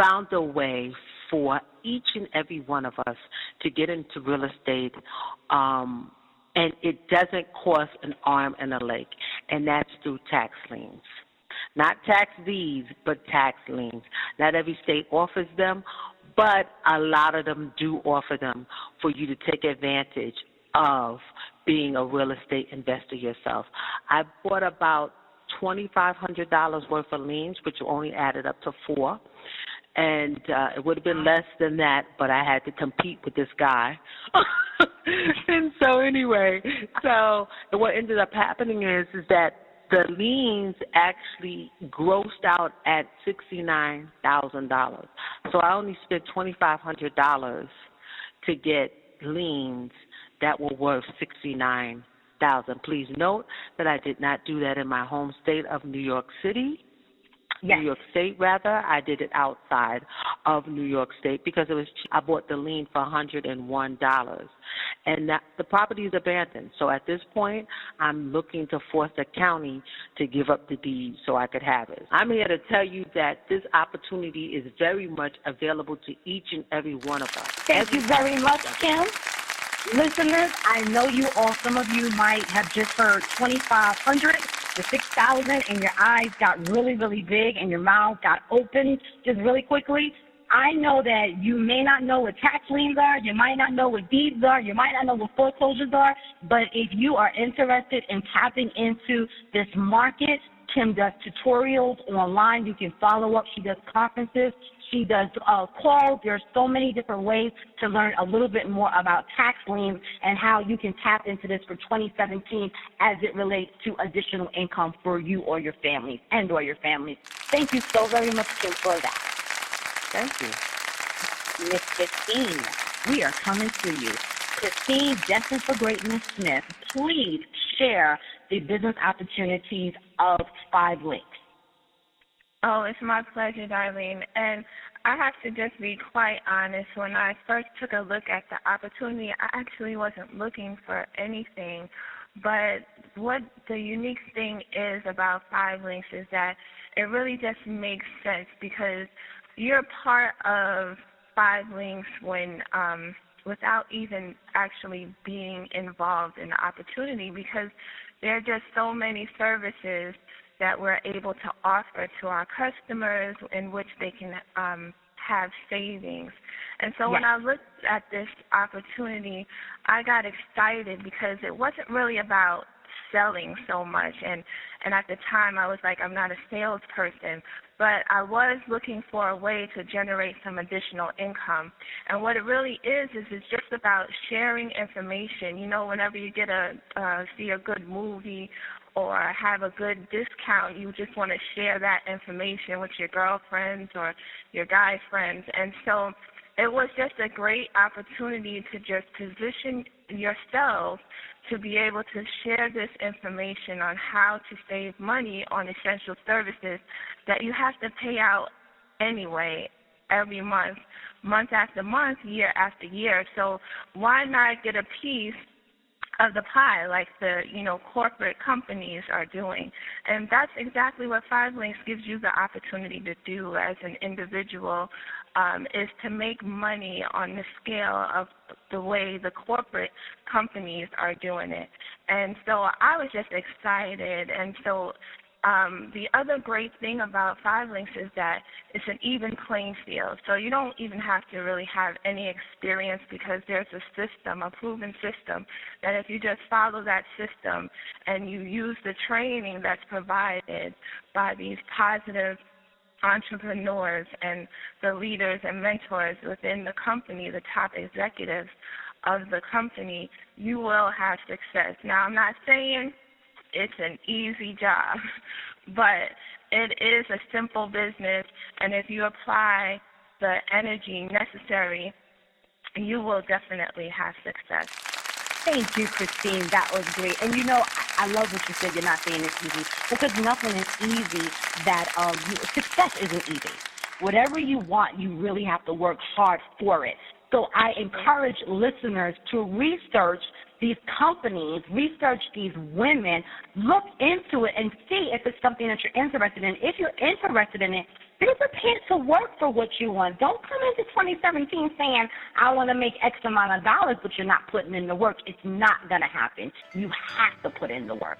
[SPEAKER 7] found a way for each and every one of us to get into real estate, and it doesn't cost an arm and a leg, and that's through tax liens. Not tax deeds, but tax liens. Not every state offers them, but a lot of them do offer them for you to take advantage of being a real estate investor yourself. I bought about $2,500 worth of liens, which only added up to 4. And it would have been less than that, but I had to compete with this guy. And so anyway, what ended up happening is that the liens actually grossed out at $69,000. So I only spent $2,500 to get liens that were worth $69,000. Please note that I did not do that in my home state of New York City. Yes. New York State, rather. I did it outside of New York State because it was cheap. I bought the lien for $101, and the property is abandoned. So at this point, I'm looking to force the county to give up the deed so I could have it. I'm here to tell you that this opportunity is very much available to each and every one of us.
[SPEAKER 4] Thank you very much, Kim. Listeners, I know some of you might have just heard 2,500 to 6,000, and your eyes got really, really big, and your mouth got open just really quickly. I know that you may not know what tax liens are, you might not know what deeds are, you might not know what foreclosures are, but if you are interested in tapping into this market, Kim does tutorials online. You can follow up. She does conferences. She does calls. There's so many different ways to learn a little bit more about tax liens and how you can tap into this for 2017 as it relates to additional income for you or your families and/or your families. Thank you so very much, Kim, for that.
[SPEAKER 7] Thank you.
[SPEAKER 4] Miss Christine, we are coming to you. Christine, Destined for Greatness Smith, please share the business opportunities of 5 Links.
[SPEAKER 8] Oh, it's my pleasure, Darlene. And I have to just be quite honest. When I first took a look at the opportunity, I actually wasn't looking for anything. But what the unique thing is about 5 Links is that it really just makes sense because you're part of 5 Links when without even actually being involved in the opportunity, because there are just so many services that we're able to offer to our customers in which they can have savings. And so when I looked at this opportunity, I got excited because it wasn't really about selling so much. And at the time, I was like, I'm not a salesperson, but I was looking for a way to generate some additional income. And what it really is it's just about sharing information. You know, whenever you get see a good movie or have a good discount, you just want to share that information with your girlfriends or your guy friends. And so it was just a great opportunity to just position yourself to be able to share this information on how to save money on essential services that you have to pay out anyway every month, month after month, year after year. So why not get a piece of the pie like the, corporate companies are doing? And that's exactly what 5 Links gives you the opportunity to do as an individual, is to make money on the scale of the way the corporate companies are doing it. And so I was just excited. And so the other great thing about 5 Links is that it's an even playing field. So you don't even have to really have any experience, because there's a system, a proven system, that if you just follow that system and you use the training that's provided by these positive entrepreneurs and the leaders and mentors within the company, the top executives of the company, you will have success. Now, I'm not saying it's an easy job, but it is a simple business, and if you apply the energy necessary, you will definitely have success.
[SPEAKER 4] Thank you, Christine. That was great. And I love what you said. You're not saying it's easy, because nothing is easy. Success isn't easy. Whatever you want, you really have to work hard for it. So I encourage listeners to research these companies, research these women, look into it and see if it's something that you're interested in. If you're interested in it, be prepared to work for what you want. Don't come into 2017 saying, I want to make X amount of dollars, but you're not putting in the work. It's not going to happen. You have to put in the work.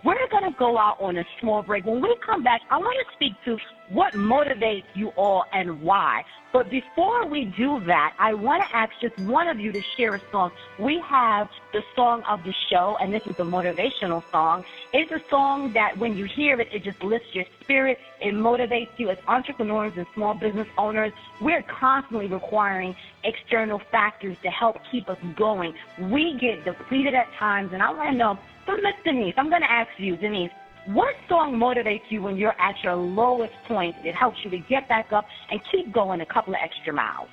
[SPEAKER 4] We're going to go out on a small break. When we come back, I want to speak to what motivates you all and why. But before we do that, I want to ask just one of you to share a song. We have the song of the show, and this is a motivational song. It's a song that when you hear it, it just lifts your spirit. It motivates you. As entrepreneurs and small business owners, we're constantly requiring external factors to help keep us going. We get depleted at times, and I want to know, so Miss Denise, I'm going to ask you, Denise, what song motivates you when you're at your lowest point? It helps you to get back up and keep going a couple of extra miles.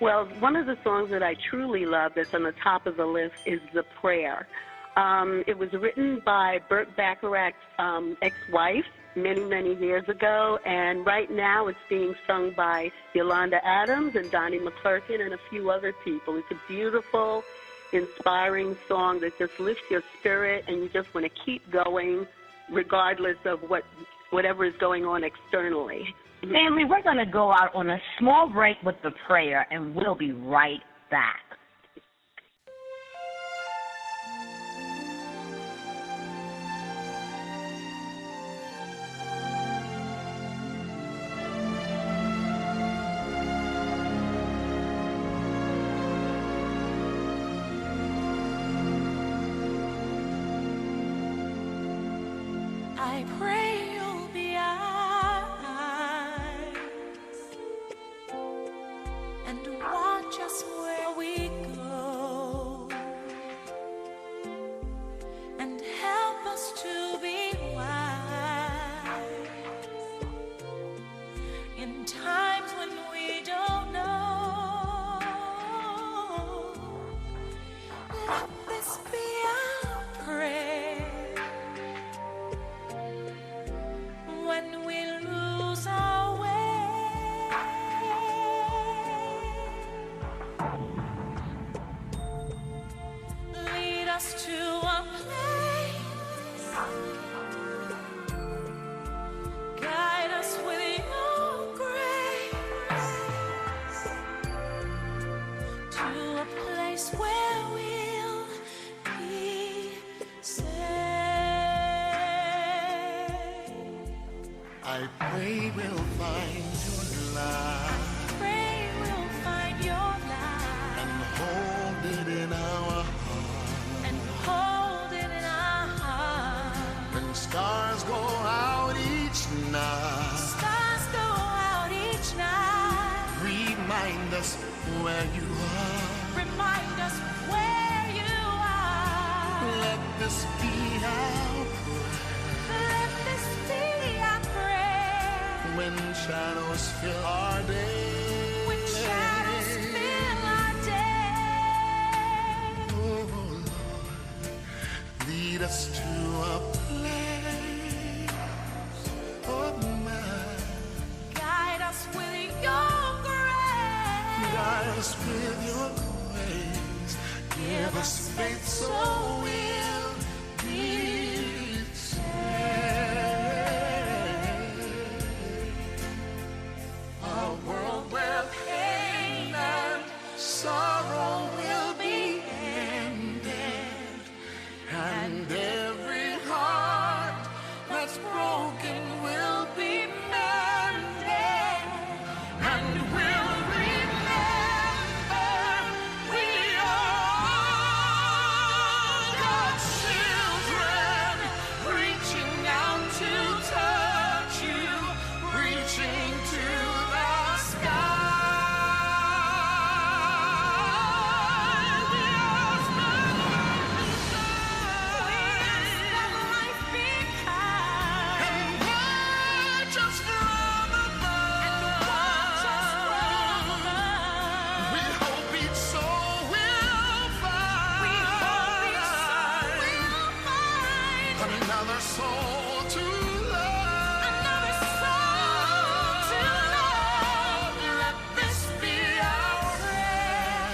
[SPEAKER 6] Well, one of the songs that I truly love that's on the top of the list is The Prayer. It was written by Burt Bacharach's ex-wife many, many years ago, and right now it's being sung by Yolanda Adams and Donnie McClurkin and a few other people. It's a beautiful, inspiring song that just lifts your spirit, and you just want to keep going regardless of whatever is going on externally.
[SPEAKER 4] Family, we're going to go out on a small break with The Prayer, and we'll be right back.
[SPEAKER 10] I pray you'll be eyes and watch us where we go, and help us to be wise in times when we don't know. Let this be our prayer when we lose our way. Lead us to a place, guide us with your grace, to a place where we'll be safe.
[SPEAKER 11] I pray we'll find your light.
[SPEAKER 10] I pray we'll find your light
[SPEAKER 11] And hold it in our heart.
[SPEAKER 10] and hold it in our heart.
[SPEAKER 11] When stars go out each night,
[SPEAKER 10] Stars go out each night.
[SPEAKER 11] remind us where you are.
[SPEAKER 10] Remind us where you are.
[SPEAKER 11] Let this be our
[SPEAKER 10] Let this be our prayer.
[SPEAKER 11] when shadows fill our day.
[SPEAKER 10] When shadows
[SPEAKER 11] us to a place of mine.
[SPEAKER 10] Guide us with your grace.
[SPEAKER 11] Guide us with your grace. Give us faith so we'll be saved. A world where pain and sorrow will be ended, and every heart that's broken will be mended, and we'll remember we are God's children, reaching out to touch you, reaching to the sky. Another soul to love. Another soul to love. Let this be our prayer.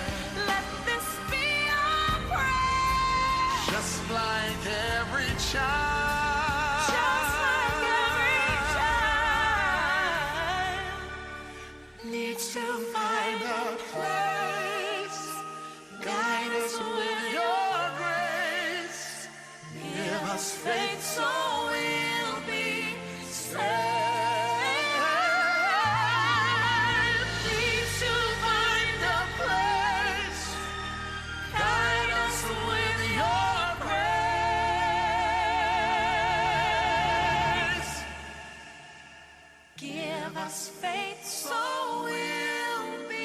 [SPEAKER 10] Let this be our prayer.
[SPEAKER 11] Just like every child.
[SPEAKER 10] Just like every child
[SPEAKER 11] Needs to find a place. Guide us with your grace. Give us faith so we'll be saved. Needs to find a place. Guide us with your grace.
[SPEAKER 10] Give us faith so we'll be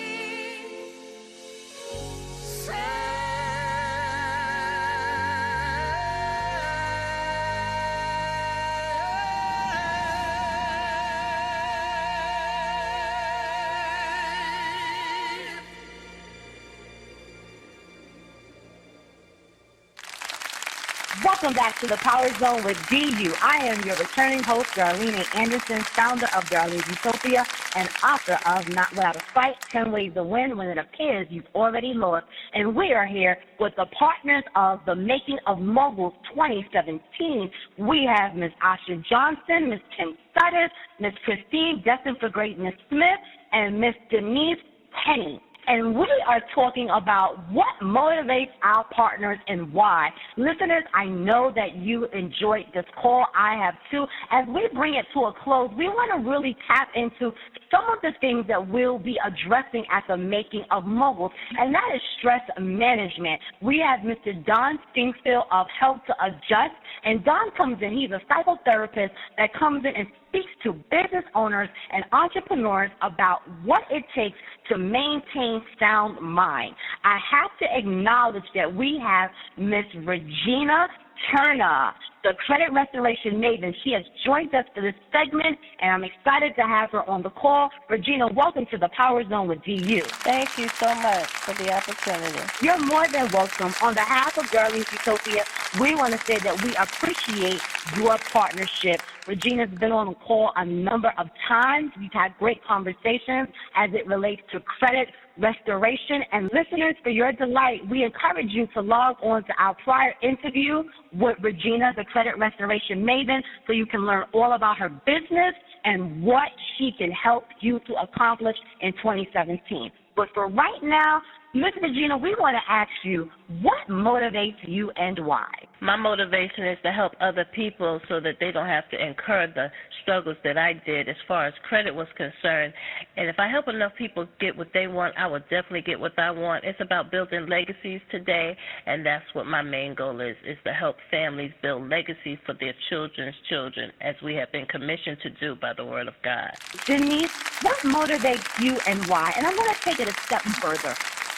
[SPEAKER 4] Welcome back to the Power Zone with DU. I am your returning host, Darlene A. Anderson, founder of Darlene's Utopia and author of Not Without a Fight, 10 Ways to Win When It Appears You've Already Lost. And we are here with the partners of the Making of Moguls 2017. We have Ms. Asha Johnson, Ms. Kim Sutter, Ms. Christine, Destined for Greatness Smith, and Ms. Denise Penny. And we are talking about what motivates our partners and why. Listeners, I know that you enjoyed this call. I have too. As we bring it to a close, we want to really tap into some of the things that we'll be addressing at the Making of Moguls, and that is stress management. We have Mr. Don Stinkfield of Help to Adjust, and Don comes in. He's a psychotherapist that comes in and speaks to business owners and entrepreneurs about what it takes to maintain sound mind. I have to acknowledge that we have Miss Regina Turner, the credit restoration maven. She has joined us for this segment, and I'm excited to have her on the call. Regina, welcome to the Power Zone with DU.
[SPEAKER 12] Thank you so much for the opportunity.
[SPEAKER 4] You're more than welcome. On behalf of Darlene's Utopia, we want to say that we appreciate your partnership. Regina's been on the call a number of times. We've had great conversations as it relates to credit restoration. And listeners, for your delight, we encourage you to log on to our prior interview with Regina, the credit restoration maven, so you can learn all about her business and what she can help you to accomplish in 2017. But for right now, Ms. Regina, we want to ask you, what motivates you and why?
[SPEAKER 12] My motivation is to help other people so that they don't have to incur the struggles that I did as far as credit was concerned. And if I help enough people get what they want, I will definitely get what I want. It's about building legacies today, and that's what my main goal is to help families build legacies for their children's children, as we have been commissioned to do by the Word of God.
[SPEAKER 4] Denise, what motivates you and why? And I'm going to take it a step further.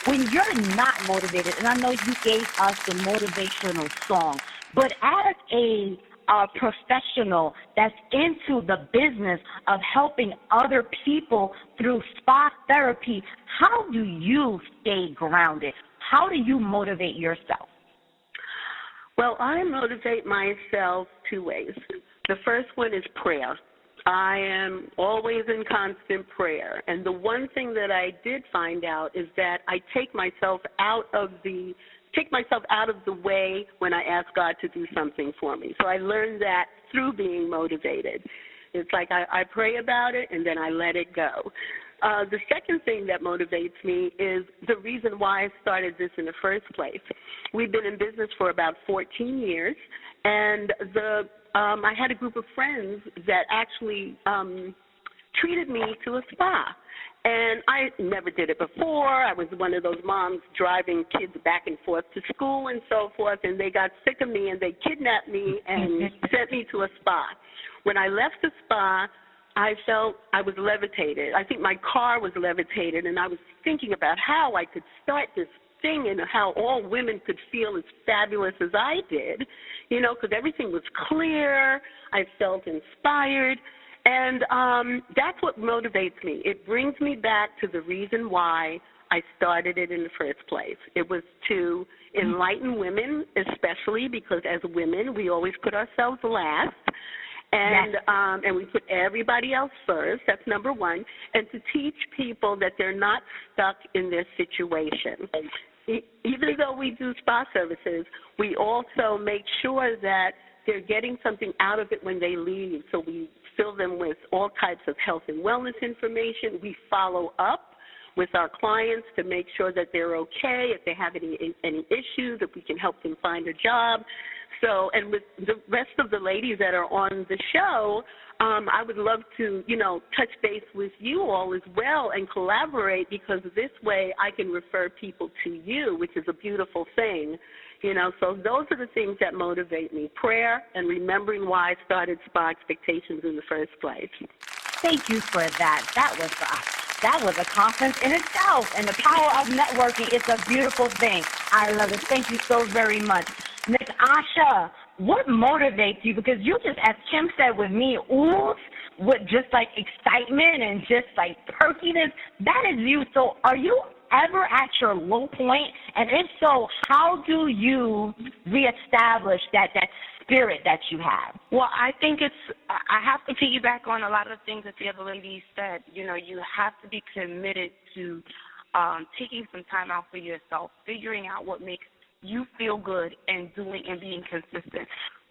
[SPEAKER 4] When you're not motivated, and I know you gave us the motivational song, but as a professional that's into the business of helping other people through spa therapy, how do you stay grounded? How do you motivate yourself?
[SPEAKER 6] Well, I motivate myself two ways. The first one is prayer. I am always in constant prayer. And the one thing that I did find out is that I take myself out of the way when I ask God to do something for me. So I learned that through being motivated. It's like I pray about it and then I let it go. The second thing that motivates me is the reason why I started this in the first place. We've been in business for about 14 years, and I had a group of friends that actually treated me to a spa. And I never did it before. I was one of those moms driving kids back and forth to school and so forth, and they got sick of me and they kidnapped me and sent me to a spa. When I left the spa, I felt I was levitated. I think my car was levitated, and I was thinking about how I could start this thing and how all women could feel as fabulous as I did, because everything was clear. I felt inspired. And that's what motivates me. It brings me back to the reason why I started it in the first place. It was to enlighten women, especially because as women, we always put ourselves last. And yes. And we put everybody else first. That's number one. And to teach people that they're not stuck in their situation. Even though we do spa services, we also make sure that they're getting something out of it when they leave. So we fill them with all types of health and wellness information. We follow up with our clients to make sure that they're okay, if they have any issues, if we can help them find a job. So, and with the rest of the ladies that are on the show, I would love to, touch base with you all as well and collaborate, because this way I can refer people to you, which is a beautiful thing. So those are the things that motivate me, prayer and remembering why I started Spa Expectations in the first place.
[SPEAKER 4] Thank you for that. That was a conference in itself, and the power of networking is a beautiful thing. I love it. Thank you so very much. Miss Asha, what motivates you? Because you just, as Kim said, with me, ooze with just like excitement and just like perkiness. That is you. So are you ever at your low point? And if so, how do you reestablish that spirit that you have?
[SPEAKER 8] Well, I think I have to piggyback on a lot of the things that the other ladies said. You have to be committed to taking some time out for yourself, figuring out what makes you feel good and doing and being consistent.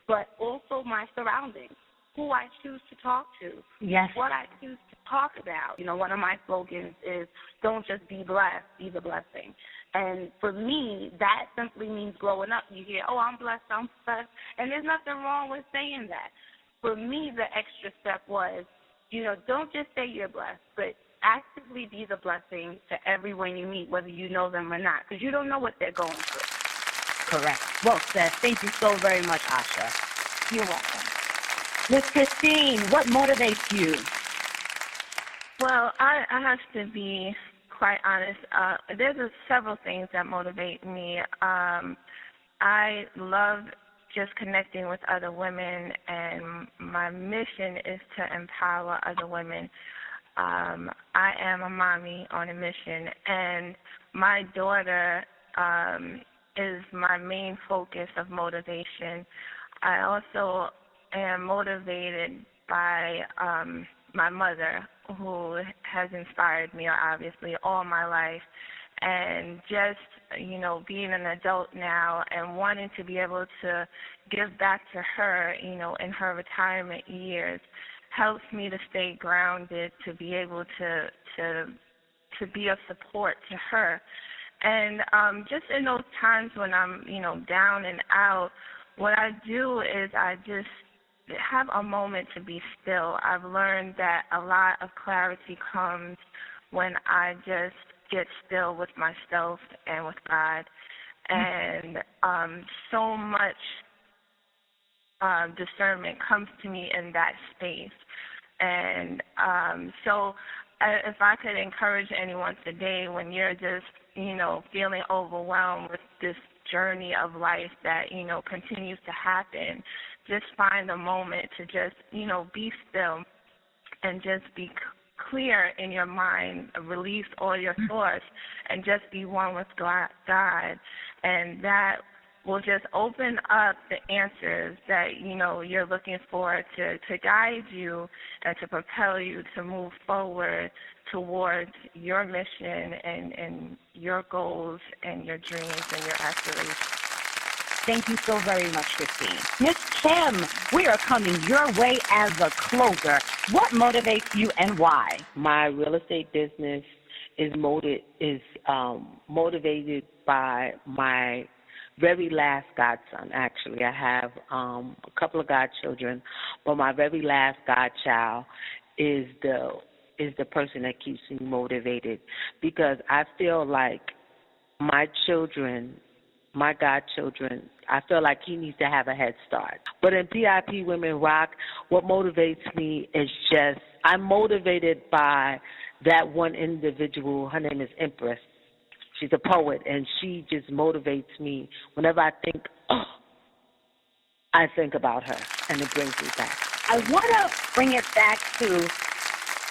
[SPEAKER 8] But also my surroundings, who I choose to talk to,
[SPEAKER 4] yes,
[SPEAKER 8] what I choose to talk about. One of my slogans is don't just be blessed, be the blessing. And for me, that simply means growing up. You hear, oh, I'm blessed, and there's nothing wrong with saying that. For me, the extra step was, don't just say you're blessed, but actively be the blessing to everyone you meet, whether you know them or not, because you don't know what they're going through.
[SPEAKER 4] Correct. Well said. Thank you so very much, Asha.
[SPEAKER 8] You're welcome.
[SPEAKER 4] Miss Christine, what motivates you?
[SPEAKER 8] Well, I have to be quite honest. There's several things that motivate me. I love just connecting with other women, and my mission is to empower other women. I am a mommy on a mission, and my daughter is my main focus of motivation. I also am motivated by my mother, who has inspired me, obviously, all my life. And just, being an adult now and wanting to be able to give back to her, in her retirement years, helps me to stay grounded, to be able to be of support to her. And just in those times when I'm, down and out, what I do is I just have a moment to be still. I've learned that a lot of clarity comes when I just get still with myself and with God. And so much discernment comes to me in that space. And so if I could encourage anyone today, when you're just, feeling overwhelmed with this journey of life that, continues to happen, just find a moment to just, be still and just be clear in your mind, release all your thoughts, and just be one with God. And that will just open up the answers that, you're looking for to guide you and to propel you to move forward towards your mission and your goals and your dreams and your aspirations.
[SPEAKER 4] Thank you so very much, Christine. Miss Kim, we are coming your way as a closer. What motivates you and why?
[SPEAKER 7] My real estate business is motivated by my very last godson. Actually, I have a couple of godchildren, but my very last godchild is the person that keeps me motivated, because I feel like my godchildren, I feel like he needs to have a head start. But in PIP Women Rock, what motivates me is just, I'm motivated by that one individual. Her name is Empress. She's a poet, and she just motivates me. Whenever I think about her, and it brings me back.
[SPEAKER 4] I want to bring it back to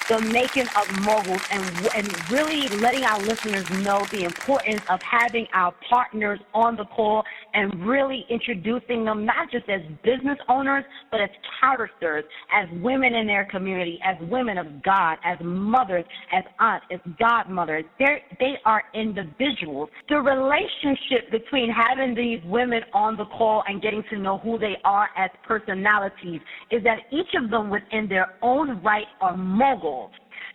[SPEAKER 4] the making of Moguls and really letting our listeners know the importance of having our partners on the call and really introducing them not just as business owners, but as characters, as women in their community, as women of God, as mothers, as aunts, as godmothers. They are individuals. The relationship between having these women on the call and getting to know who they are as personalities is that each of them within their own right are moguls.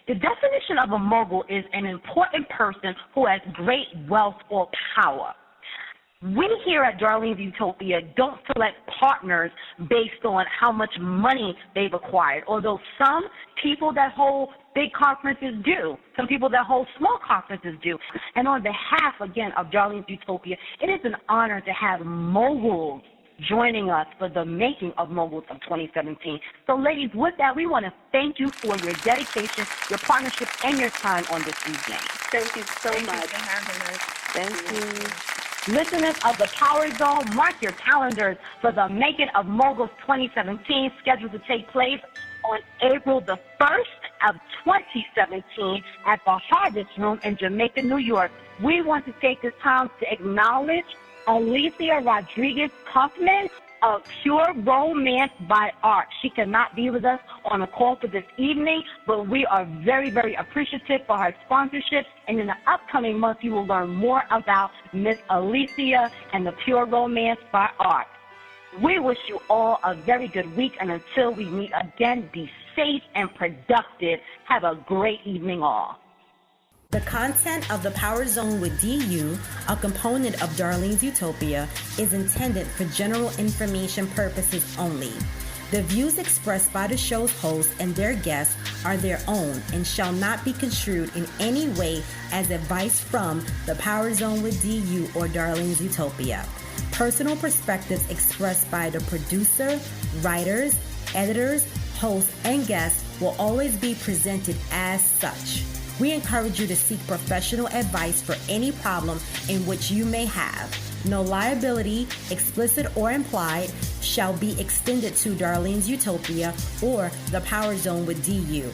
[SPEAKER 4] The definition of a mogul is an important person who has great wealth or power. We here at Darlene's Utopia don't select partners based on how much money they've acquired, although some people that hold big conferences do. Some people that hold small conferences do. And on behalf, again, of Darlene's Utopia, it is an honor to have moguls joining us for the making of Moguls of 2017. So, ladies, with that, we want to thank you for your dedication, your partnership, and your time on this evening.
[SPEAKER 6] Thank you so much.
[SPEAKER 8] for having us.
[SPEAKER 7] Thank you.
[SPEAKER 4] Listeners of the Power Zone, mark your calendars for the making of Moguls 2017, scheduled to take place on April the 1st of 2017 at the Harvest Room in Jamaica, New York. We want to take this time to acknowledge Alicia Rodriguez Kaufman of Pure Romance by Art. She cannot be with us on a call for this evening, but we are very, very appreciative for her sponsorship. And in the upcoming month, you will learn more about Miss Alicia and the Pure Romance by Art. We wish you all a very good week, and until we meet again, be safe and productive. Have a great evening all.
[SPEAKER 2] The content of the Power Zone with DU, a component of Darlene's Utopia, is intended for general information purposes only. The views expressed by the show's hosts and their guests are their own and shall not be construed in any way as advice from the Power Zone with DU or Darlene's Utopia. Personal perspectives expressed by the producer, writers, editors, hosts, and guests will always be presented as such. We encourage you to seek professional advice for any problem in which you may have. No liability, explicit or implied, shall be extended to Darlene's Utopia or the Power Zone with DU.